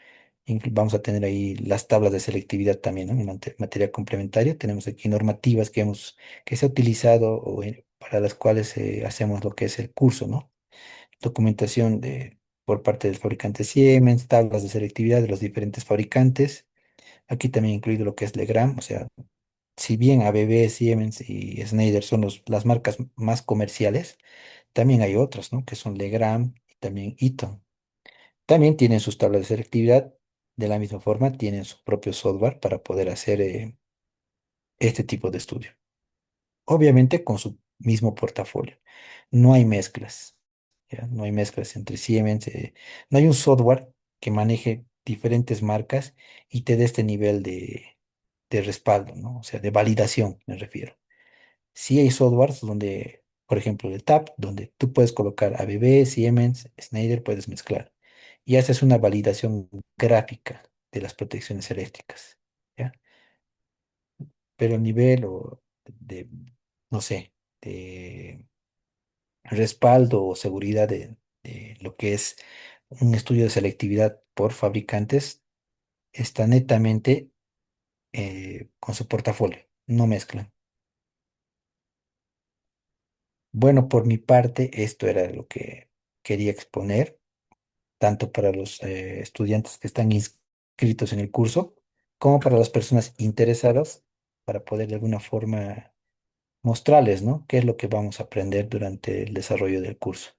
vamos a tener ahí las tablas de selectividad también, ¿no? En materia complementaria. Tenemos aquí normativas que se ha utilizado para las cuales hacemos lo que es el curso, ¿no? Documentación por parte del fabricante Siemens, tablas de selectividad de los diferentes fabricantes. Aquí también incluido lo que es Legrand, o sea, si bien ABB, Siemens y Schneider son las marcas más comerciales, también hay otras, ¿no? Que son Legrand y también Eaton. También tienen sus tablas de selectividad. De la misma forma, tienen su propio software para poder hacer este tipo de estudio. Obviamente con su mismo portafolio. No hay mezclas. ¿Ya? No hay mezclas entre Siemens. No hay un software que maneje diferentes marcas y te dé este nivel de respaldo, ¿no? O sea, de validación, me refiero. Sí hay softwares donde, por ejemplo, el TAP, donde tú puedes colocar ABB, Siemens, Schneider, puedes mezclar. Y haces una validación gráfica de las protecciones eléctricas, ¿ya? Pero el nivel no sé, de respaldo o seguridad de lo que es un estudio de selectividad por fabricantes está netamente con su portafolio, no mezclan. Bueno, por mi parte, esto era lo que quería exponer, tanto para los estudiantes que están inscritos en el curso, como para las personas interesadas, para poder de alguna forma mostrarles, ¿no? ¿Qué es lo que vamos a aprender durante el desarrollo del curso?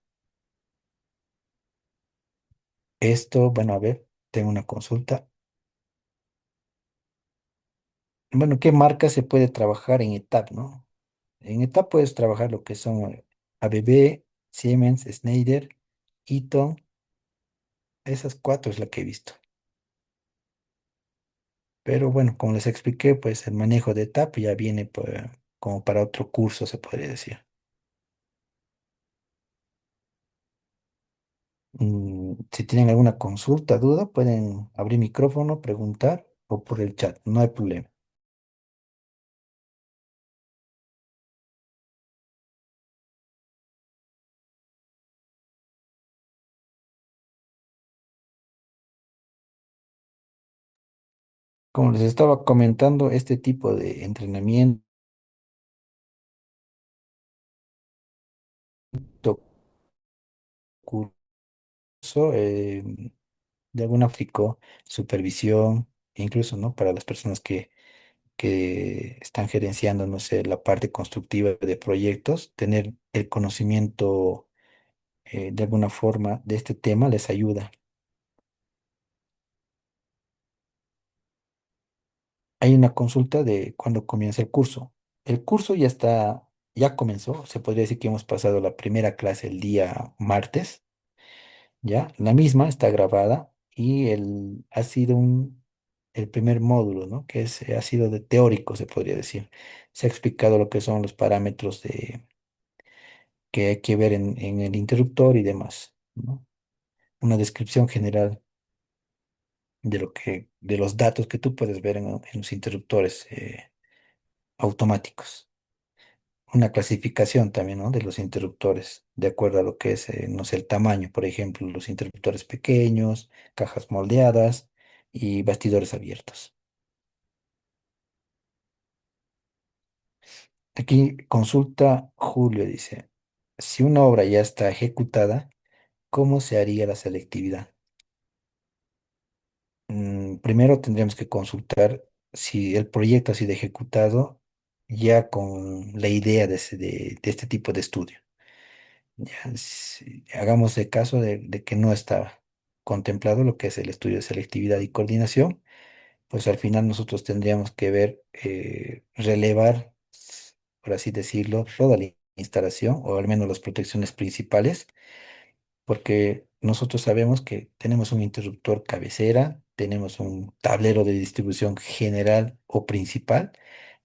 Esto, bueno, a ver, tengo una consulta. Bueno, ¿qué marca se puede trabajar en ETAP, no? En ETAP puedes trabajar lo que son ABB, Siemens, Schneider, Eaton, esas cuatro es la que he visto. Pero bueno, como les expliqué, pues el manejo de TAP ya viene como para otro curso, se podría decir. Si tienen alguna consulta, duda, pueden abrir micrófono, preguntar o por el chat, no hay problema. Como les estaba comentando, este tipo de entrenamiento, curso, de alguna forma, supervisión, incluso, ¿no? Para las personas que están gerenciando, no sé, la parte constructiva de proyectos, tener el conocimiento de alguna forma de este tema les ayuda. Hay una consulta de cuándo comienza el curso. El curso ya comenzó, se podría decir que hemos pasado la primera clase el día martes, ¿ya? La misma está grabada y ha sido el primer módulo, ¿no? Ha sido de teórico, se podría decir. Se ha explicado lo que son los parámetros que hay que ver en el interruptor y demás, ¿no? Una descripción general de los datos que tú puedes ver en los interruptores automáticos. Una clasificación también, ¿no? De los interruptores, de acuerdo a lo que es, no sé, el tamaño, por ejemplo, los interruptores pequeños, cajas moldeadas y bastidores abiertos. Aquí consulta Julio, dice, si una obra ya está ejecutada, ¿cómo se haría la selectividad? Primero tendríamos que consultar si el proyecto ha sido ejecutado ya con la idea de este tipo de estudio. Ya, hagamos el caso de que no está contemplado lo que es el estudio de selectividad y coordinación, pues al final nosotros tendríamos que ver, relevar, por así decirlo, toda la instalación o al menos las protecciones principales, porque nosotros sabemos que tenemos un interruptor cabecera, tenemos un tablero de distribución general o principal,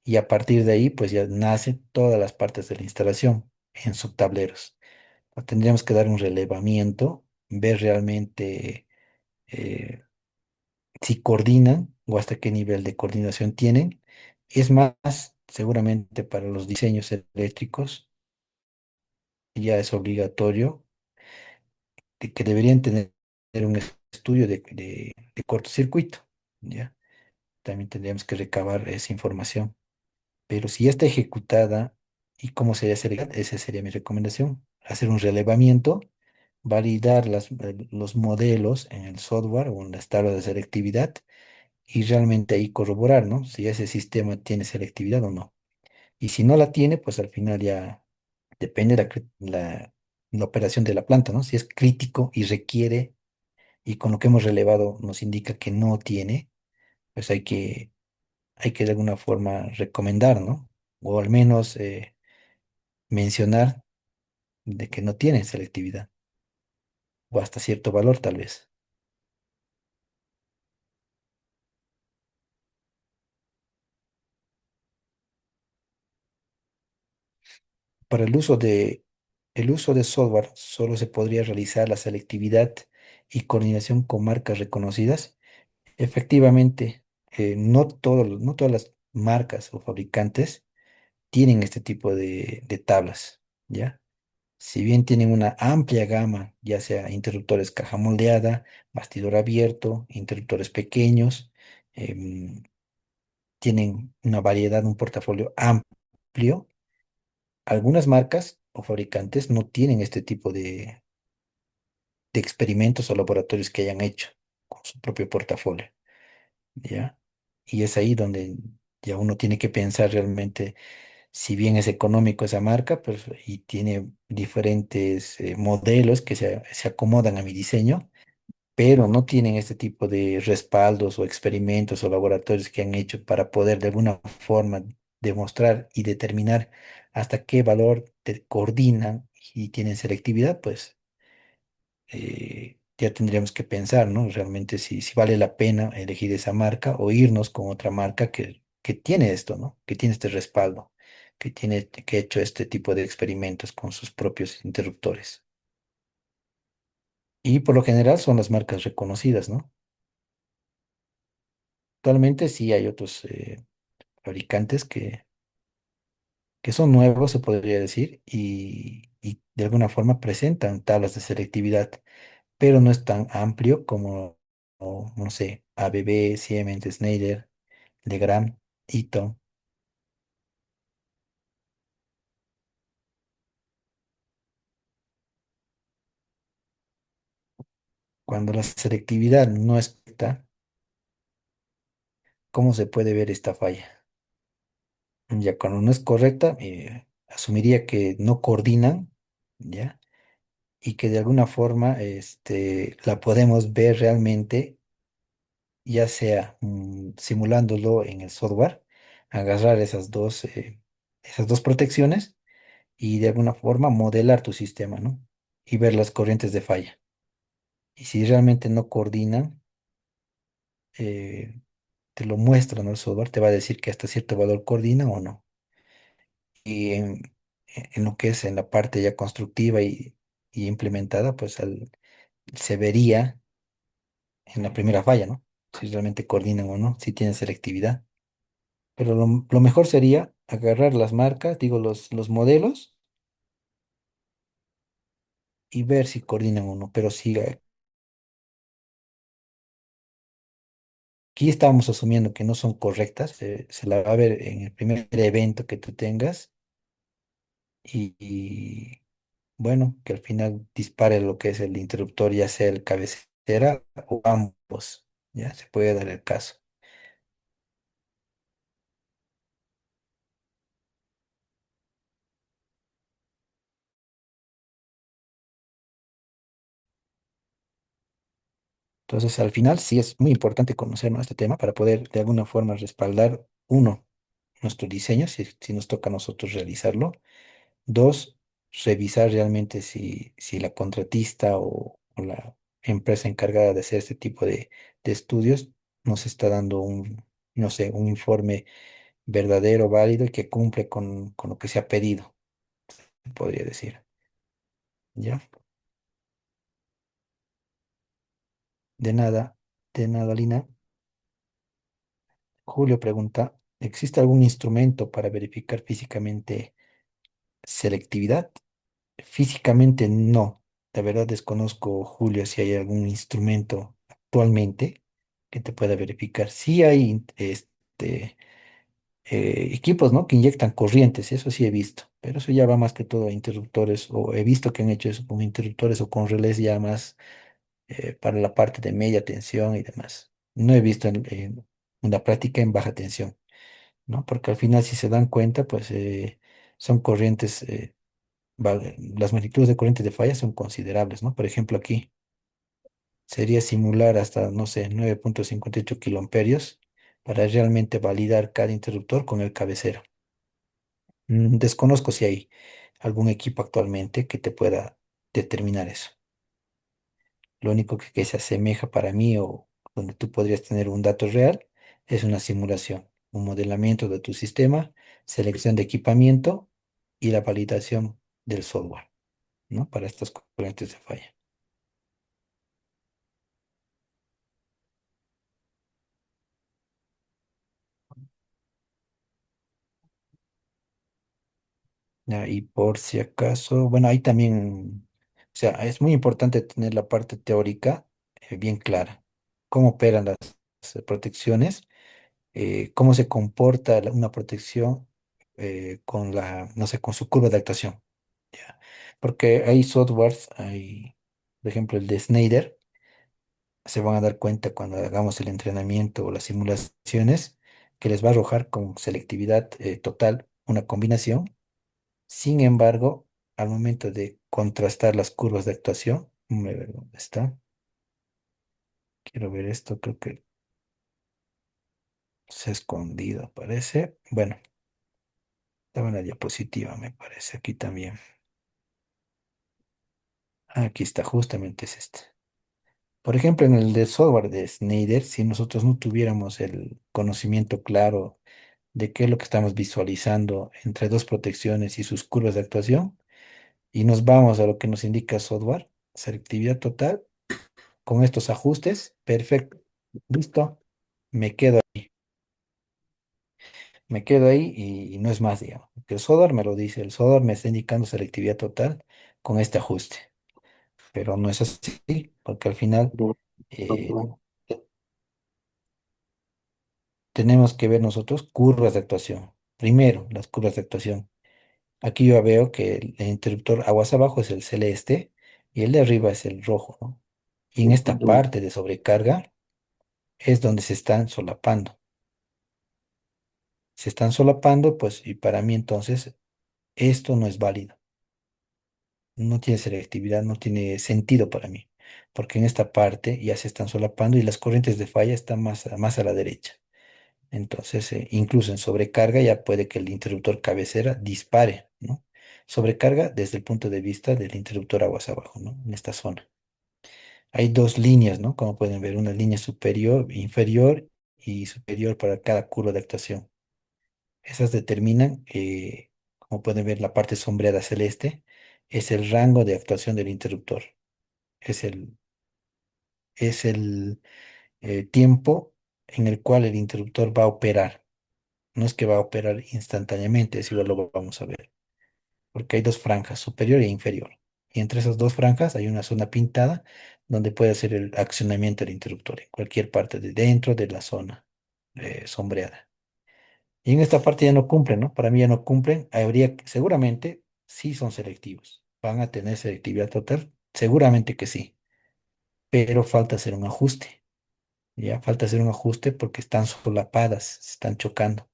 y a partir de ahí pues ya nacen todas las partes de la instalación en subtableros. Tendríamos que dar un relevamiento, ver realmente eh, si coordinan o hasta qué nivel de coordinación tienen. Es más, seguramente para los diseños eléctricos ya es obligatorio que deberían tener un estudio de cortocircuito, ¿ya? También tendríamos que recabar esa información. Pero si ya está ejecutada, ¿y cómo sería hacer? Esa sería mi recomendación. Hacer un relevamiento, validar los modelos en el software o en las tablas de selectividad y realmente ahí corroborar, ¿no? Si ese sistema tiene selectividad o no. Y si no la tiene, pues al final ya depende la operación de la planta, ¿no? Si es crítico y requiere, y con lo que hemos relevado nos indica que no tiene, pues hay que de alguna forma recomendar, ¿no? O al menos mencionar de que no tienen selectividad, o hasta cierto valor tal vez. Para el uso de software solo se podría realizar la selectividad y coordinación con marcas reconocidas. Efectivamente, no todas las marcas o fabricantes tienen este tipo de tablas, ¿ya? Si bien tienen una amplia gama, ya sea interruptores caja moldeada, bastidor abierto, interruptores pequeños, em, tienen una variedad, un portafolio amplio. Algunas marcas o fabricantes no tienen este tipo de experimentos o laboratorios que hayan hecho con su propio portafolio, ¿ya? Y es ahí donde ya uno tiene que pensar realmente, si bien es económico esa marca, pues, y tiene diferentes modelos que se acomodan a mi diseño, pero no tienen este tipo de respaldos o experimentos o laboratorios que han hecho para poder de alguna forma demostrar y determinar hasta qué valor te coordinan y tienen selectividad, pues ya tendríamos que pensar, ¿no? Realmente si vale la pena elegir esa marca o irnos con otra marca que tiene esto, ¿no? Que tiene este respaldo, que ha hecho este tipo de experimentos con sus propios interruptores. Y por lo general son las marcas reconocidas, ¿no? Actualmente sí hay otros fabricantes que son nuevos, se podría decir, y de alguna forma presentan tablas de selectividad, pero no es tan amplio como, no sé, ABB, Siemens, Schneider, Legrand, Ito. Cuando la selectividad no es correcta, ¿cómo se puede ver esta falla? Ya cuando no es correcta, asumiría que no coordinan, ¿ya? Y que de alguna forma la podemos ver realmente, ya sea simulándolo en el software, agarrar esas dos protecciones y de alguna forma modelar tu sistema, ¿no? Y ver las corrientes de falla. Y si realmente no coordinan, eh, te lo muestra, ¿no? El software te va a decir que hasta cierto valor coordina o no. Y en lo que es en la parte ya constructiva y implementada, pues se vería en la primera falla, ¿no? Si realmente coordinan o no, si tienen selectividad. Pero lo mejor sería agarrar las marcas, digo, los modelos y ver si coordinan o no. Pero si aquí estamos asumiendo que no son correctas, se la va a ver en el primer evento que tú tengas. y, bueno, que al final dispare lo que es el interruptor, ya sea el cabecera o ambos, ya se puede dar el caso. Entonces, al final sí es muy importante conocer, ¿no?, este tema para poder de alguna forma respaldar, uno, nuestro diseño, si nos toca a nosotros realizarlo. Dos, revisar realmente si la contratista o la empresa encargada de hacer este tipo de estudios nos está dando un, no sé, un informe verdadero, válido y que cumple con lo que se ha pedido, podría decir. ¿Ya? De de nada, Lina. Julio pregunta, ¿existe algún instrumento para verificar físicamente selectividad? Físicamente no. La verdad desconozco, Julio, si hay algún instrumento actualmente que te pueda verificar. Sí hay equipos, ¿no?, que inyectan corrientes, eso sí he visto, pero eso ya va más que todo a interruptores, o he visto que han hecho eso con interruptores o con relés ya más para la parte de media tensión y demás. No he visto en una práctica en baja tensión, ¿no? Porque al final, si se dan cuenta, pues son corrientes, las magnitudes de corriente de falla son considerables, ¿no? Por ejemplo, aquí sería simular hasta, no sé, 9,58 kiloamperios para realmente validar cada interruptor con el cabecero. Desconozco si hay algún equipo actualmente que te pueda determinar eso. Lo único que se asemeja para mí o donde tú podrías tener un dato real es una simulación, un modelamiento de tu sistema, selección de equipamiento y la validación del software, ¿no? Para estas corrientes de falla. Ya, y por si acaso, bueno, ahí también, o sea, es muy importante tener la parte teórica bien clara. Cómo operan las protecciones, cómo se comporta una protección con la, no sé, con su curva de actuación. ¿Ya? Porque hay softwares, hay, por ejemplo, el de Snyder, se van a dar cuenta cuando hagamos el entrenamiento o las simulaciones, que les va a arrojar con selectividad total una combinación. Sin embargo, al momento de contrastar las curvas de actuación, déjame ver dónde está. Quiero ver esto, creo que se ha escondido, parece. Bueno, estaba en la diapositiva, me parece, aquí también. Aquí está, justamente es este. Por ejemplo, en el de software de Snyder, si nosotros no tuviéramos el conocimiento claro de qué es lo que estamos visualizando entre dos protecciones y sus curvas de actuación, y nos vamos a lo que nos indica software, selectividad total, con estos ajustes, perfecto, listo, me quedo, me quedo ahí y no es más, digamos. Que el software me lo dice, el software me está indicando selectividad total con este ajuste, pero no es así, porque al final eh, tenemos que ver nosotros curvas de actuación. Primero, las curvas de actuación. Aquí yo veo que el interruptor aguas abajo es el celeste y el de arriba es el rojo, ¿no? Y en esta parte de sobrecarga es donde se están solapando. Se están solapando, pues, y para mí entonces esto no es válido. No tiene selectividad, no tiene sentido para mí, porque en esta parte ya se están solapando y las corrientes de falla están más a la derecha. Entonces, incluso en sobrecarga ya puede que el interruptor cabecera dispare, ¿no? Sobrecarga desde el punto de vista del interruptor aguas abajo, ¿no? En esta zona. Hay dos líneas, ¿no? Como pueden ver, una línea superior, inferior y superior para cada curva de actuación. Esas determinan, como pueden ver, la parte sombreada celeste es el rango de actuación del interruptor. Es el tiempo en el cual el interruptor va a operar. No es que va a operar instantáneamente, eso igual lo vamos a ver, porque hay dos franjas, superior e inferior. Y entre esas dos franjas hay una zona pintada donde puede hacer el accionamiento del interruptor, en cualquier parte de dentro de la zona sombreada. Y en esta parte ya no cumplen, ¿no? Para mí ya no cumplen. Habría, seguramente, sí son selectivos. ¿Van a tener selectividad total? Seguramente que sí, pero falta hacer un ajuste. Ya falta hacer un ajuste porque están solapadas, se están chocando.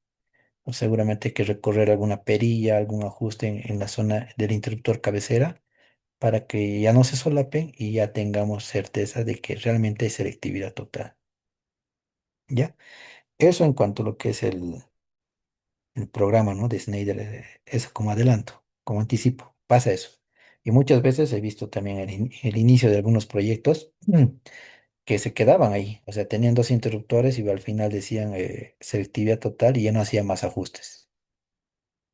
O seguramente hay que recorrer alguna perilla, algún ajuste en la zona del interruptor cabecera para que ya no se solapen y ya tengamos certeza de que realmente hay selectividad total. ¿Ya? Eso en cuanto a lo que es el programa, ¿no? De Snyder, eso como adelanto, como anticipo, pasa eso. Y muchas veces he visto también el inicio de algunos proyectos que se quedaban ahí, o sea, tenían dos interruptores y al final decían selectividad total y ya no hacía más ajustes,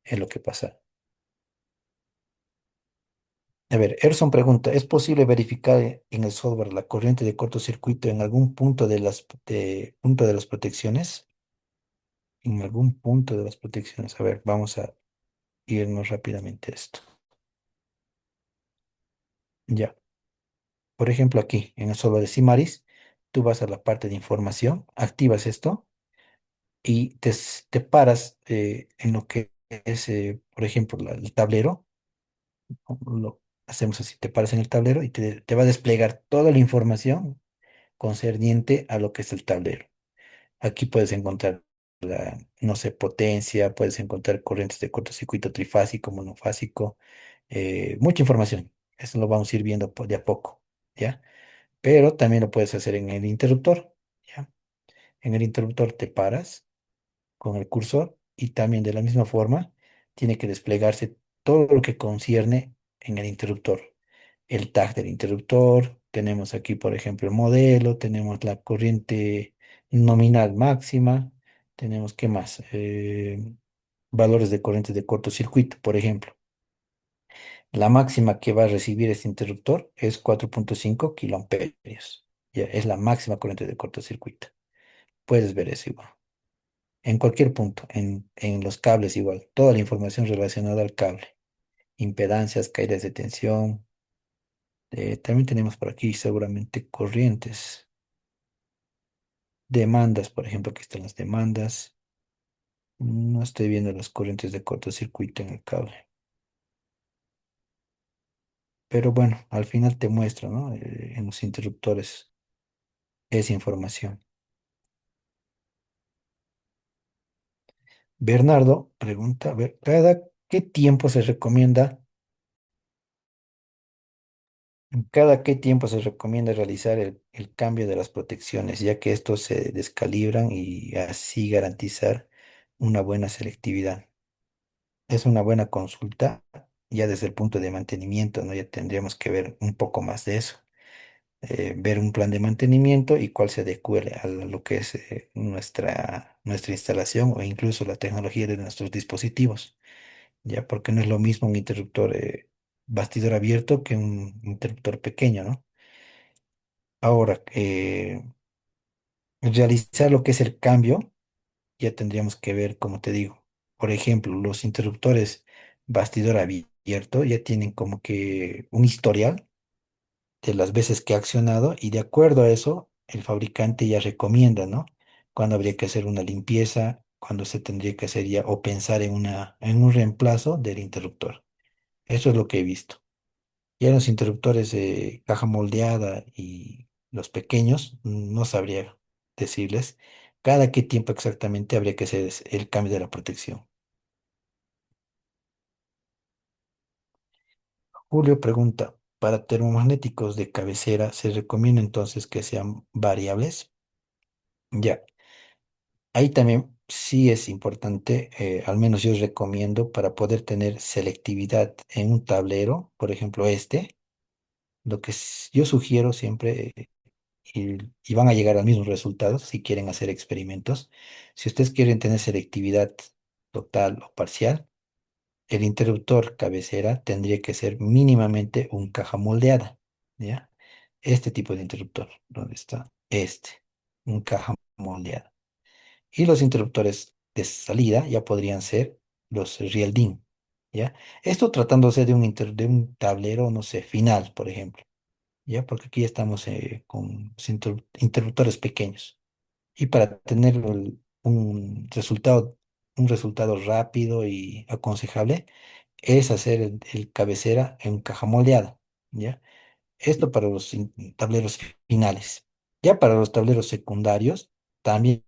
es lo que pasa. A ver, Erson pregunta, ¿es posible verificar en el software la corriente de cortocircuito en algún punto punto de las protecciones? En algún punto de las protecciones. A ver, vamos a irnos rápidamente a esto. Ya. Por ejemplo, aquí en el software de Simaris, tú vas a la parte de información, activas esto y te paras en lo que es, por ejemplo, el tablero. Lo hacemos así, te paras en el tablero y te va a desplegar toda la información concerniente a lo que es el tablero. Aquí puedes encontrar la, no sé, potencia, puedes encontrar corrientes de cortocircuito trifásico, monofásico, mucha información. Eso lo vamos a ir viendo de a poco, ¿ya? Pero también lo puedes hacer en el interruptor, ¿ya? En el interruptor te paras con el cursor y también de la misma forma tiene que desplegarse todo lo que concierne en el interruptor. El tag del interruptor, tenemos aquí, por ejemplo, el modelo, tenemos la corriente nominal máxima, tenemos, ¿qué más? Valores de corrientes de cortocircuito, por ejemplo. La máxima que va a recibir este interruptor es 4,5 kiloamperios. Ya, es la máxima corriente de cortocircuito. Puedes ver eso igual. En cualquier punto, en los cables igual. Toda la información relacionada al cable. Impedancias, caídas de tensión. También tenemos por aquí seguramente corrientes. Demandas, por ejemplo, aquí están las demandas. No estoy viendo las corrientes de cortocircuito en el cable. Pero bueno, al final te muestro, ¿no? En los interruptores esa información. Bernardo pregunta, a ver, ¿cada qué tiempo se recomienda, cada qué tiempo se recomienda realizar el cambio de las protecciones, ya que estos se descalibran y así garantizar una buena selectividad? Es una buena consulta, ya desde el punto de mantenimiento, ¿no? Ya tendríamos que ver un poco más de eso. Ver un plan de mantenimiento y cuál se adecue a lo que es nuestra instalación o incluso la tecnología de nuestros dispositivos. Ya, porque no es lo mismo un interruptor bastidor abierto que un interruptor pequeño, ¿no? Ahora, realizar lo que es el cambio, ya tendríamos que ver, como te digo, por ejemplo, los interruptores bastidor abierto ya tienen como que un historial de las veces que ha accionado y de acuerdo a eso, el fabricante ya recomienda, ¿no? Cuándo habría que hacer una limpieza, cuándo se tendría que hacer ya o pensar en un reemplazo del interruptor. Eso es lo que he visto. Ya los interruptores de caja moldeada y los pequeños, no sabría decirles cada qué tiempo exactamente habría que hacer el cambio de la protección. Julio pregunta, ¿para termomagnéticos de cabecera se recomienda entonces que sean variables? Ya, ahí también sí es importante, al menos yo recomiendo para poder tener selectividad en un tablero, por ejemplo lo que yo sugiero siempre y van a llegar al mismo resultado si quieren hacer experimentos. Si ustedes quieren tener selectividad total o parcial, el interruptor cabecera tendría que ser mínimamente un caja moldeada, ¿ya? Este tipo de interruptor, ¿dónde está? Un caja moldeada. Y los interruptores de salida ya podrían ser los real DIN, ¿ya? Esto tratándose de un tablero, no sé, final, por ejemplo. ¿Ya? Porque aquí ya estamos con los interruptores pequeños. Y para tener un resultado rápido y aconsejable, es hacer el cabecera en caja moldeada, ¿ya? Esto para los tableros finales. Ya para los tableros secundarios, también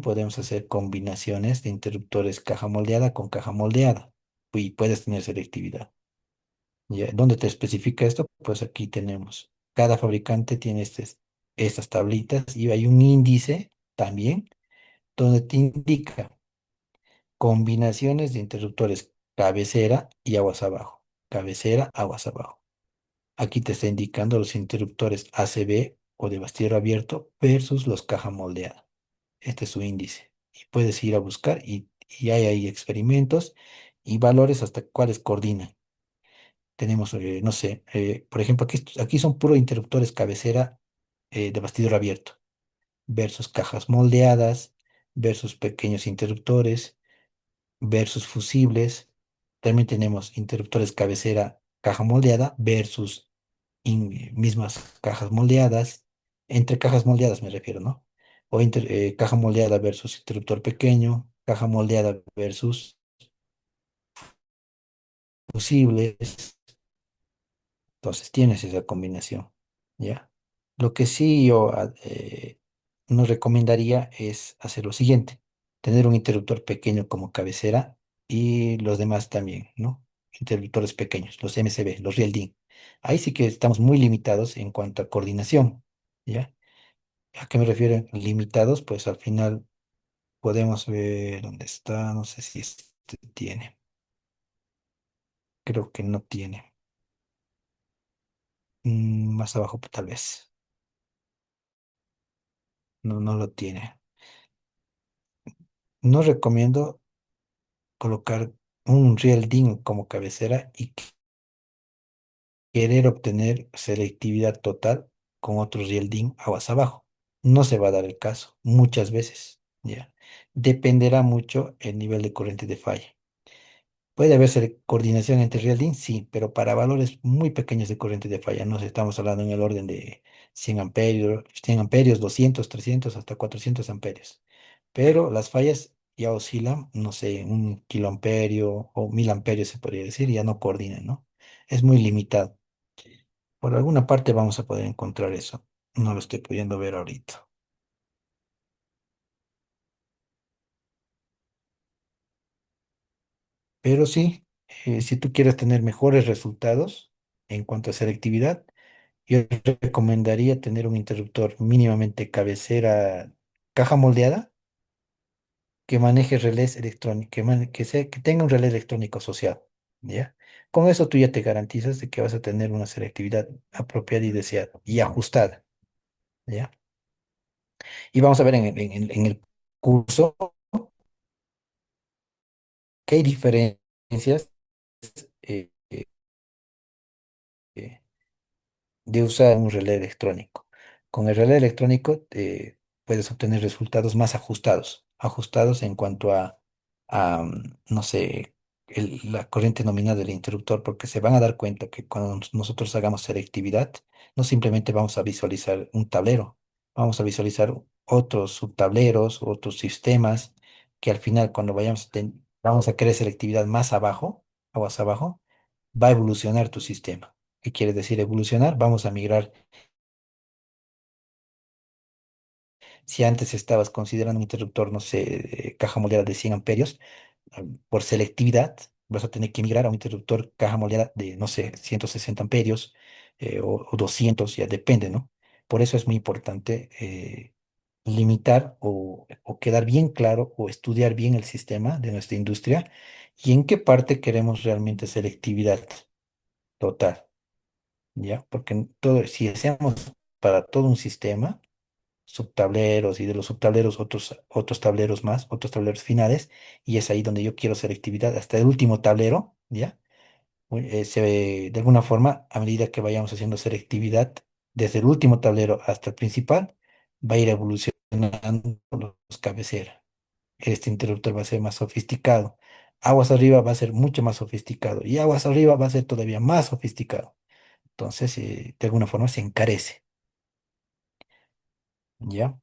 podemos hacer combinaciones de interruptores caja moldeada con caja moldeada y puedes tener selectividad. ¿Ya? ¿Dónde te especifica esto? Pues aquí tenemos. Cada fabricante tiene estas tablitas y hay un índice también donde te indica combinaciones de interruptores cabecera y aguas abajo. Cabecera, aguas abajo. Aquí te está indicando los interruptores ACB o de bastidor abierto versus los caja moldeada. Este es su índice. Y puedes ir a buscar y hay ahí experimentos y valores hasta cuáles coordinan. Tenemos, no sé, por ejemplo, aquí son puros interruptores cabecera de bastidor abierto versus cajas moldeadas versus pequeños interruptores versus fusibles. También tenemos interruptores cabecera caja moldeada versus mismas cajas moldeadas, entre cajas moldeadas me refiero, ¿no? O caja moldeada versus interruptor pequeño, caja moldeada versus fusibles. Entonces tienes esa combinación, ¿ya? Lo que sí yo nos recomendaría es hacer lo siguiente, tener un interruptor pequeño como cabecera y los demás también, ¿no? Interruptores pequeños, los MCB, los Real DIN. Ahí sí que estamos muy limitados en cuanto a coordinación, ¿ya? ¿A qué me refiero? Limitados, pues al final podemos ver dónde está, no sé si este tiene, creo que no tiene. Más abajo tal vez, no, no lo tiene. No recomiendo colocar un Real DIN como cabecera y querer obtener selectividad total con otro Real DIN aguas abajo. No se va a dar el caso, muchas veces, ¿ya? Dependerá mucho el nivel de corriente de falla. Puede haber coordinación entre real DIN, sí, pero para valores muy pequeños de corriente de falla, nos estamos hablando en el orden de 100 amperios, 200, 300, hasta 400 amperios. Pero las fallas ya oscilan, no sé, un kiloamperio o 1000 amperios se podría decir, ya no coordinan, ¿no? Es muy limitado. Por alguna parte vamos a poder encontrar eso. No lo estoy pudiendo ver ahorita. Pero sí, si tú quieres tener mejores resultados en cuanto a selectividad, yo recomendaría tener un interruptor mínimamente cabecera, caja moldeada, que maneje relés electrónicos, que tenga un relé electrónico asociado, ¿ya? Con eso tú ya te garantizas de que vas a tener una selectividad apropiada y deseada y ajustada, ¿ya? Y vamos a ver en el curso qué hay diferencias eh, eh, eh, de usar un relé electrónico. Con el relé electrónico puedes obtener resultados más ajustados, ajustados en cuanto no sé, la corriente nominal del interruptor, porque se van a dar cuenta que cuando nosotros hagamos selectividad, no simplemente vamos a visualizar un tablero, vamos a visualizar otros subtableros, otros sistemas, que al final cuando vamos a querer selectividad más abajo, aguas abajo, va a evolucionar tu sistema. ¿Qué quiere decir evolucionar? Vamos a migrar. Si antes estabas considerando un interruptor, no sé, caja moldeada de 100 amperios, por selectividad vas a tener que migrar a un interruptor caja moldeada de, no sé, 160 amperios o 200, ya depende, ¿no? Por eso es muy importante limitar o quedar bien claro o estudiar bien el sistema de nuestra industria y en qué parte queremos realmente selectividad total. ¿Ya? Porque si hacemos para todo un sistema, subtableros y de los subtableros otros tableros más, otros tableros finales, y es ahí donde yo quiero selectividad hasta el último tablero, ¿ya? De alguna forma, a medida que vayamos haciendo selectividad, desde el último tablero hasta el principal, va a ir evolucionando los cabeceras. Este interruptor va a ser más sofisticado. Aguas arriba va a ser mucho más sofisticado y aguas arriba va a ser todavía más sofisticado. Entonces, de alguna forma se encarece, ¿ya?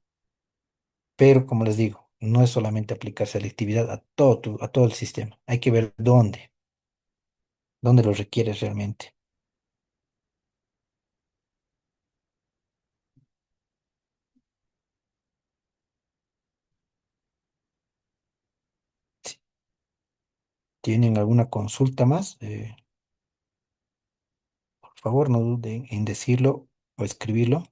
Pero como les digo, no es solamente aplicar selectividad a todo el sistema. Hay que ver dónde. ¿Dónde lo requieres realmente? Si tienen alguna consulta más, por favor no duden en decirlo o escribirlo.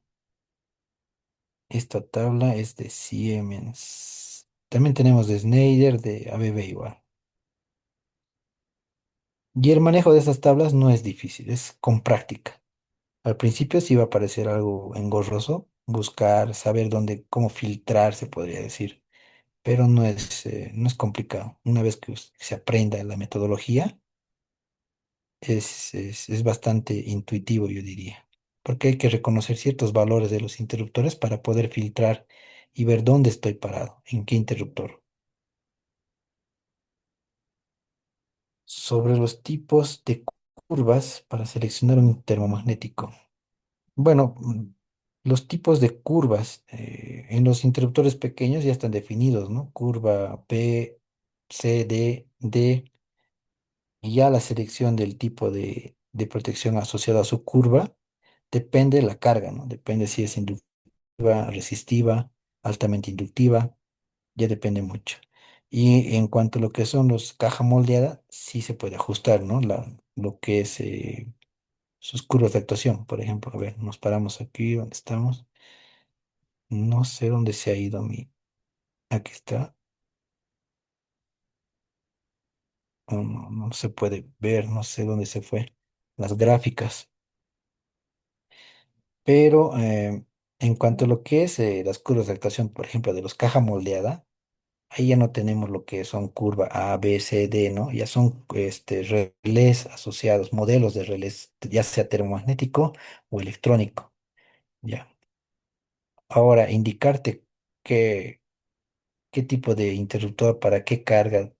Esta tabla es de Siemens. También tenemos de Schneider, de ABB igual. Y el manejo de esas tablas no es difícil, es con práctica. Al principio sí va a parecer algo engorroso, buscar, saber dónde, cómo filtrar, se podría decir, pero no es complicado. Una vez que se aprenda la metodología, es bastante intuitivo, yo diría, porque hay que reconocer ciertos valores de los interruptores para poder filtrar y ver dónde estoy parado, en qué interruptor. Sobre los tipos de curvas para seleccionar un termomagnético. Bueno, los tipos de curvas en los interruptores pequeños ya están definidos, ¿no? Curva P, C, D. Y ya la selección del tipo de protección asociada a su curva depende de la carga, ¿no? Depende si es inductiva, resistiva, altamente inductiva, ya depende mucho. Y en cuanto a lo que son los caja moldeada, sí se puede ajustar, ¿no? Lo que es sus curvas de actuación, por ejemplo. A ver, nos paramos aquí donde estamos. No sé dónde se ha ido mi. Aquí está. No se puede ver, no sé dónde se fue. Las gráficas. Pero en cuanto a lo que es las curvas de actuación, por ejemplo, de los caja moldeada, ahí ya no tenemos lo que son curva A, B, C, D, ¿no? Ya son relés asociados, modelos de relés, ya sea termomagnético o electrónico, ¿ya? Ahora, indicarte qué, qué tipo de interruptor para qué carga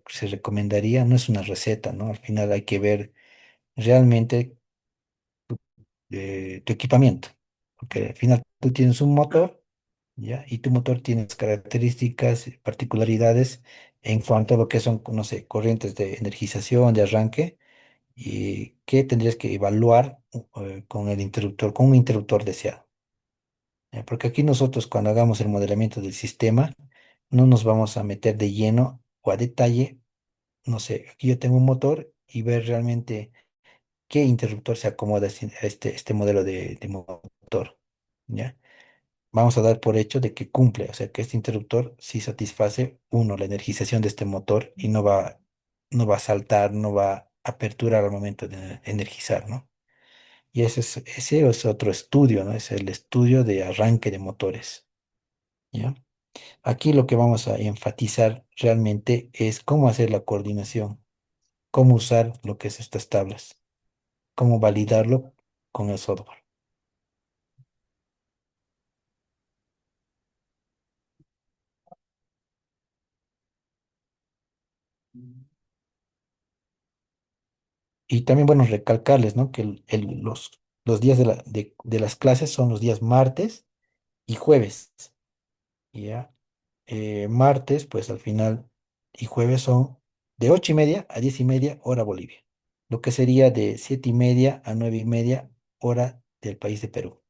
se recomendaría, no es una receta, ¿no? Al final hay que ver realmente tu equipamiento, porque al final tú tienes un motor, ¿ya? Y tu motor tiene características, particularidades en cuanto a lo que son, no sé, corrientes de energización, de arranque, y que tendrías que evaluar con el interruptor, con un interruptor deseado. ¿Ya? Porque aquí nosotros cuando hagamos el modelamiento del sistema, no nos vamos a meter de lleno o a detalle, no sé, aquí yo tengo un motor y ver realmente qué interruptor se acomoda a este modelo de motor. ¿Ya? Vamos a dar por hecho de que cumple, o sea, que este interruptor sí satisface, uno, la energización de este motor y no va a saltar, no va a aperturar al momento de energizar, ¿no? Y ese es otro estudio, ¿no? Es el estudio de arranque de motores, ¿ya? Aquí lo que vamos a enfatizar realmente es cómo hacer la coordinación, cómo usar lo que es estas tablas, cómo validarlo con el software. Y también, bueno, recalcarles, ¿no? Que los días de las clases son los días martes y jueves, ¿ya? Martes, pues al final, y jueves son de 8:30 a 10:30 hora Bolivia, lo que sería de 7:30 a 9:30 hora del país de Perú.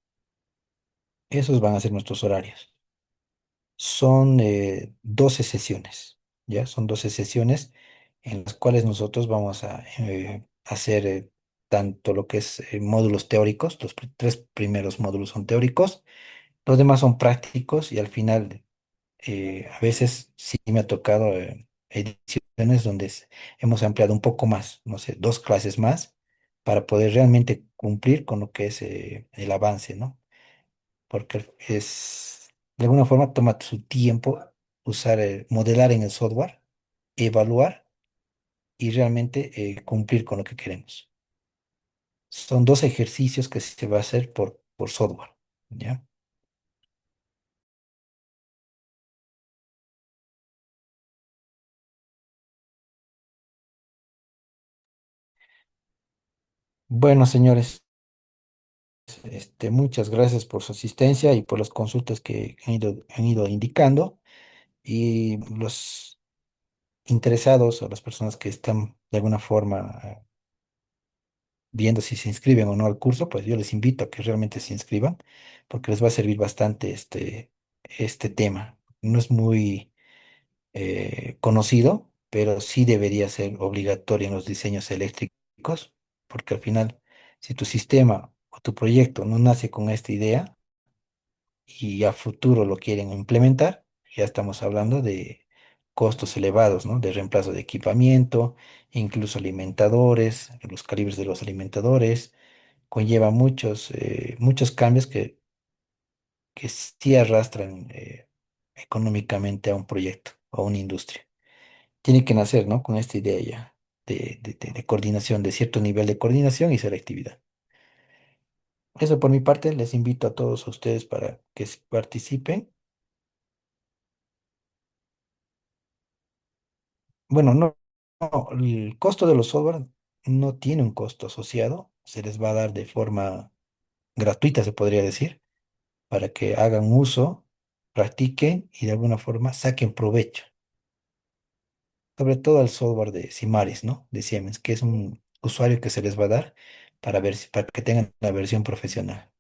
Esos van a ser nuestros horarios. Son 12 sesiones, ¿ya? Son 12 sesiones en las cuales nosotros vamos a hacer tanto lo que es módulos teóricos, los tres primeros módulos son teóricos, los demás son prácticos y al final a veces sí me ha tocado ediciones donde hemos ampliado un poco más, no sé, 2 clases más para poder realmente cumplir con lo que es el avance, ¿no? Porque de alguna forma toma su tiempo usar, modelar en el software, evaluar y realmente cumplir con lo que queremos. Son 2 ejercicios que se va a hacer por software, ¿ya? Bueno, señores, muchas gracias por su asistencia y por las consultas que han ido indicando y los interesados o las personas que están de alguna forma viendo si se inscriben o no al curso, pues yo les invito a que realmente se inscriban, porque les va a servir bastante este tema. No es muy conocido, pero sí debería ser obligatorio en los diseños eléctricos, porque al final, si tu sistema o tu proyecto no nace con esta idea y a futuro lo quieren implementar, ya estamos hablando de costos elevados, ¿no? De reemplazo de equipamiento, incluso alimentadores, los calibres de los alimentadores, conlleva muchos cambios que sí arrastran económicamente a un proyecto o a una industria. Tiene que nacer, ¿no? Con esta idea ya de coordinación, de cierto nivel de coordinación y selectividad. Eso por mi parte, les invito a todos ustedes para que participen. Bueno, no, el costo de los software no tiene un costo asociado, se les va a dar de forma gratuita, se podría decir, para que hagan uso, practiquen y de alguna forma saquen provecho. Sobre todo al software de Simaris, ¿no? De Siemens, que es un usuario que se les va a dar para ver para que tengan la versión profesional.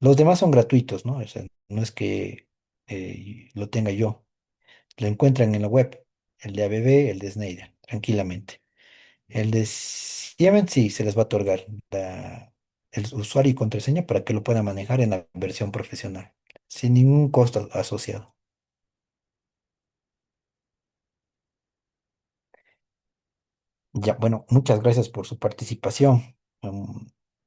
Los demás son gratuitos, ¿no? O sea, no es que lo tenga yo. Lo encuentran en la web. El de ABB, el de Schneider, tranquilamente. El de Siemens sí se les va a otorgar el usuario y contraseña para que lo puedan manejar en la versión profesional, sin ningún costo asociado. Ya, bueno, muchas gracias por su participación.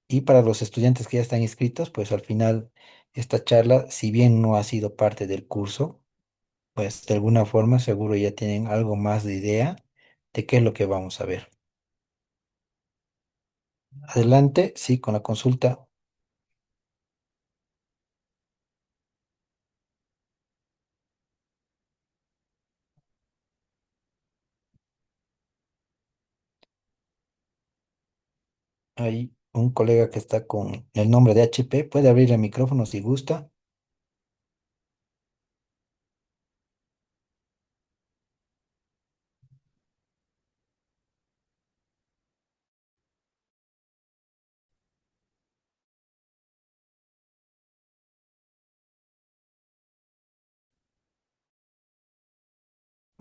Y para los estudiantes que ya están inscritos, pues al final esta charla, si bien no ha sido parte del curso, pues de alguna forma seguro ya tienen algo más de idea de qué es lo que vamos a ver. Adelante, sí, con la consulta. Hay un colega que está con el nombre de HP. Puede abrir el micrófono si gusta.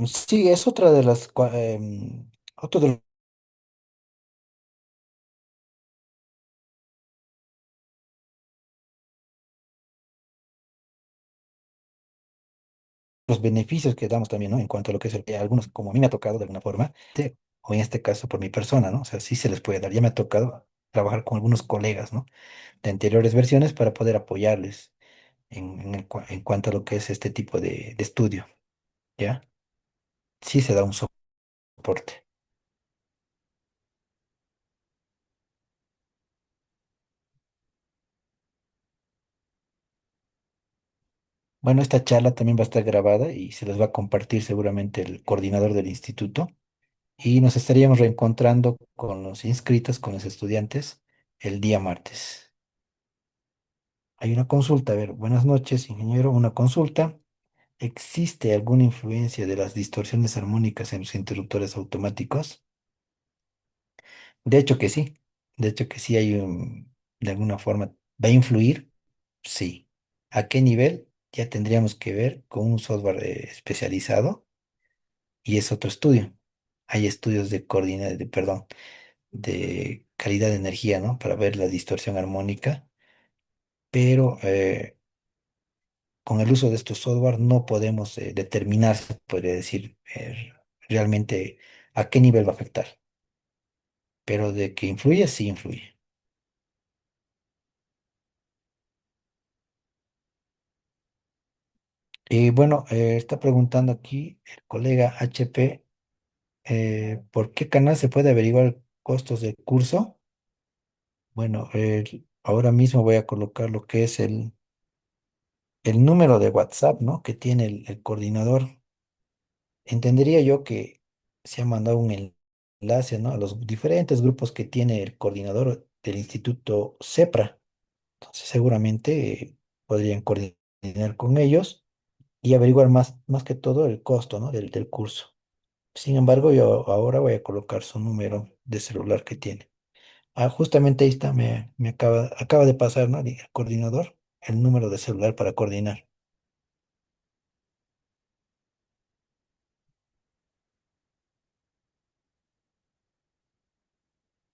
Sí, es otra de otro de los beneficios que damos también, ¿no? En cuanto a lo que es algunos, como a mí me ha tocado de alguna forma, o en este caso por mi persona, ¿no? O sea, sí se les puede dar. Ya me ha tocado trabajar con algunos colegas, ¿no? De anteriores versiones para poder apoyarles en cuanto a lo que es este tipo de estudio, ¿ya? Sí se da un soporte. Bueno, esta charla también va a estar grabada y se les va a compartir seguramente el coordinador del instituto y nos estaríamos reencontrando con los inscritos, con los estudiantes, el día martes. Hay una consulta, a ver, buenas noches, ingeniero, una consulta. ¿Existe alguna influencia de las distorsiones armónicas en los interruptores automáticos? De hecho que sí, de hecho que sí hay de alguna forma, ¿va a influir? Sí. ¿A qué nivel? Ya tendríamos que ver con un software especializado y es otro estudio. Hay estudios perdón, de calidad de energía, ¿no? Para ver la distorsión armónica, pero con el uso de estos software no podemos determinar, se podría decir, realmente a qué nivel va a afectar, pero de que influye, sí influye. Y bueno, está preguntando aquí el colega HP, ¿por qué canal se puede averiguar costos de curso? Bueno, ahora mismo voy a colocar lo que es el número de WhatsApp, ¿no? Que tiene el coordinador. Entendería yo que se ha mandado un enlace, ¿no? A los diferentes grupos que tiene el coordinador del Instituto CEPRA. Entonces, seguramente podrían coordinar con ellos y averiguar más que todo el costo, ¿no? Del curso. Sin embargo, yo ahora voy a colocar su número de celular que tiene. Justamente ahí está, me acaba de pasar, ¿no? El coordinador, el número de celular para coordinar.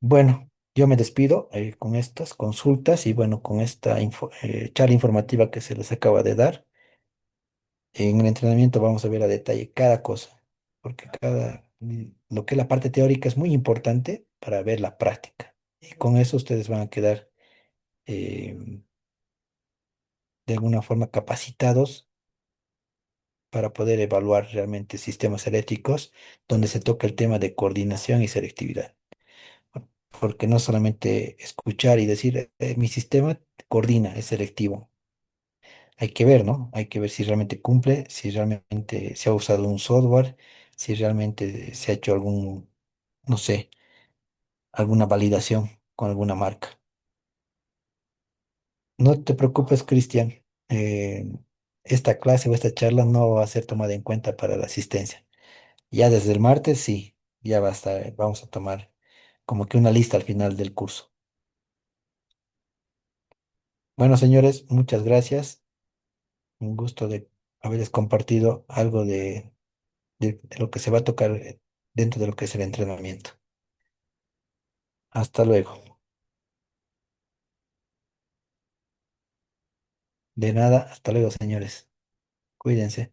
Bueno, yo me despido con estas consultas y bueno, con esta charla informativa que se les acaba de dar. En el entrenamiento vamos a ver a detalle cada cosa, porque lo que es la parte teórica es muy importante para ver la práctica. Y con eso ustedes van a quedar eh, de alguna forma capacitados para poder evaluar realmente sistemas eléctricos, donde se toca el tema de coordinación y selectividad. Porque no solamente escuchar y decir, mi sistema coordina, es selectivo". Hay que ver, ¿no? Hay que ver si realmente cumple, si realmente se ha usado un software, si realmente se ha hecho no sé, alguna validación con alguna marca. No te preocupes, Cristian. Esta clase o esta charla no va a ser tomada en cuenta para la asistencia. Ya desde el martes, sí, ya va a estar, vamos a tomar como que una lista al final del curso. Bueno, señores, muchas gracias. Un gusto de haberles compartido algo de lo que se va a tocar dentro de lo que es el entrenamiento. Hasta luego. De nada, hasta luego, señores. Cuídense.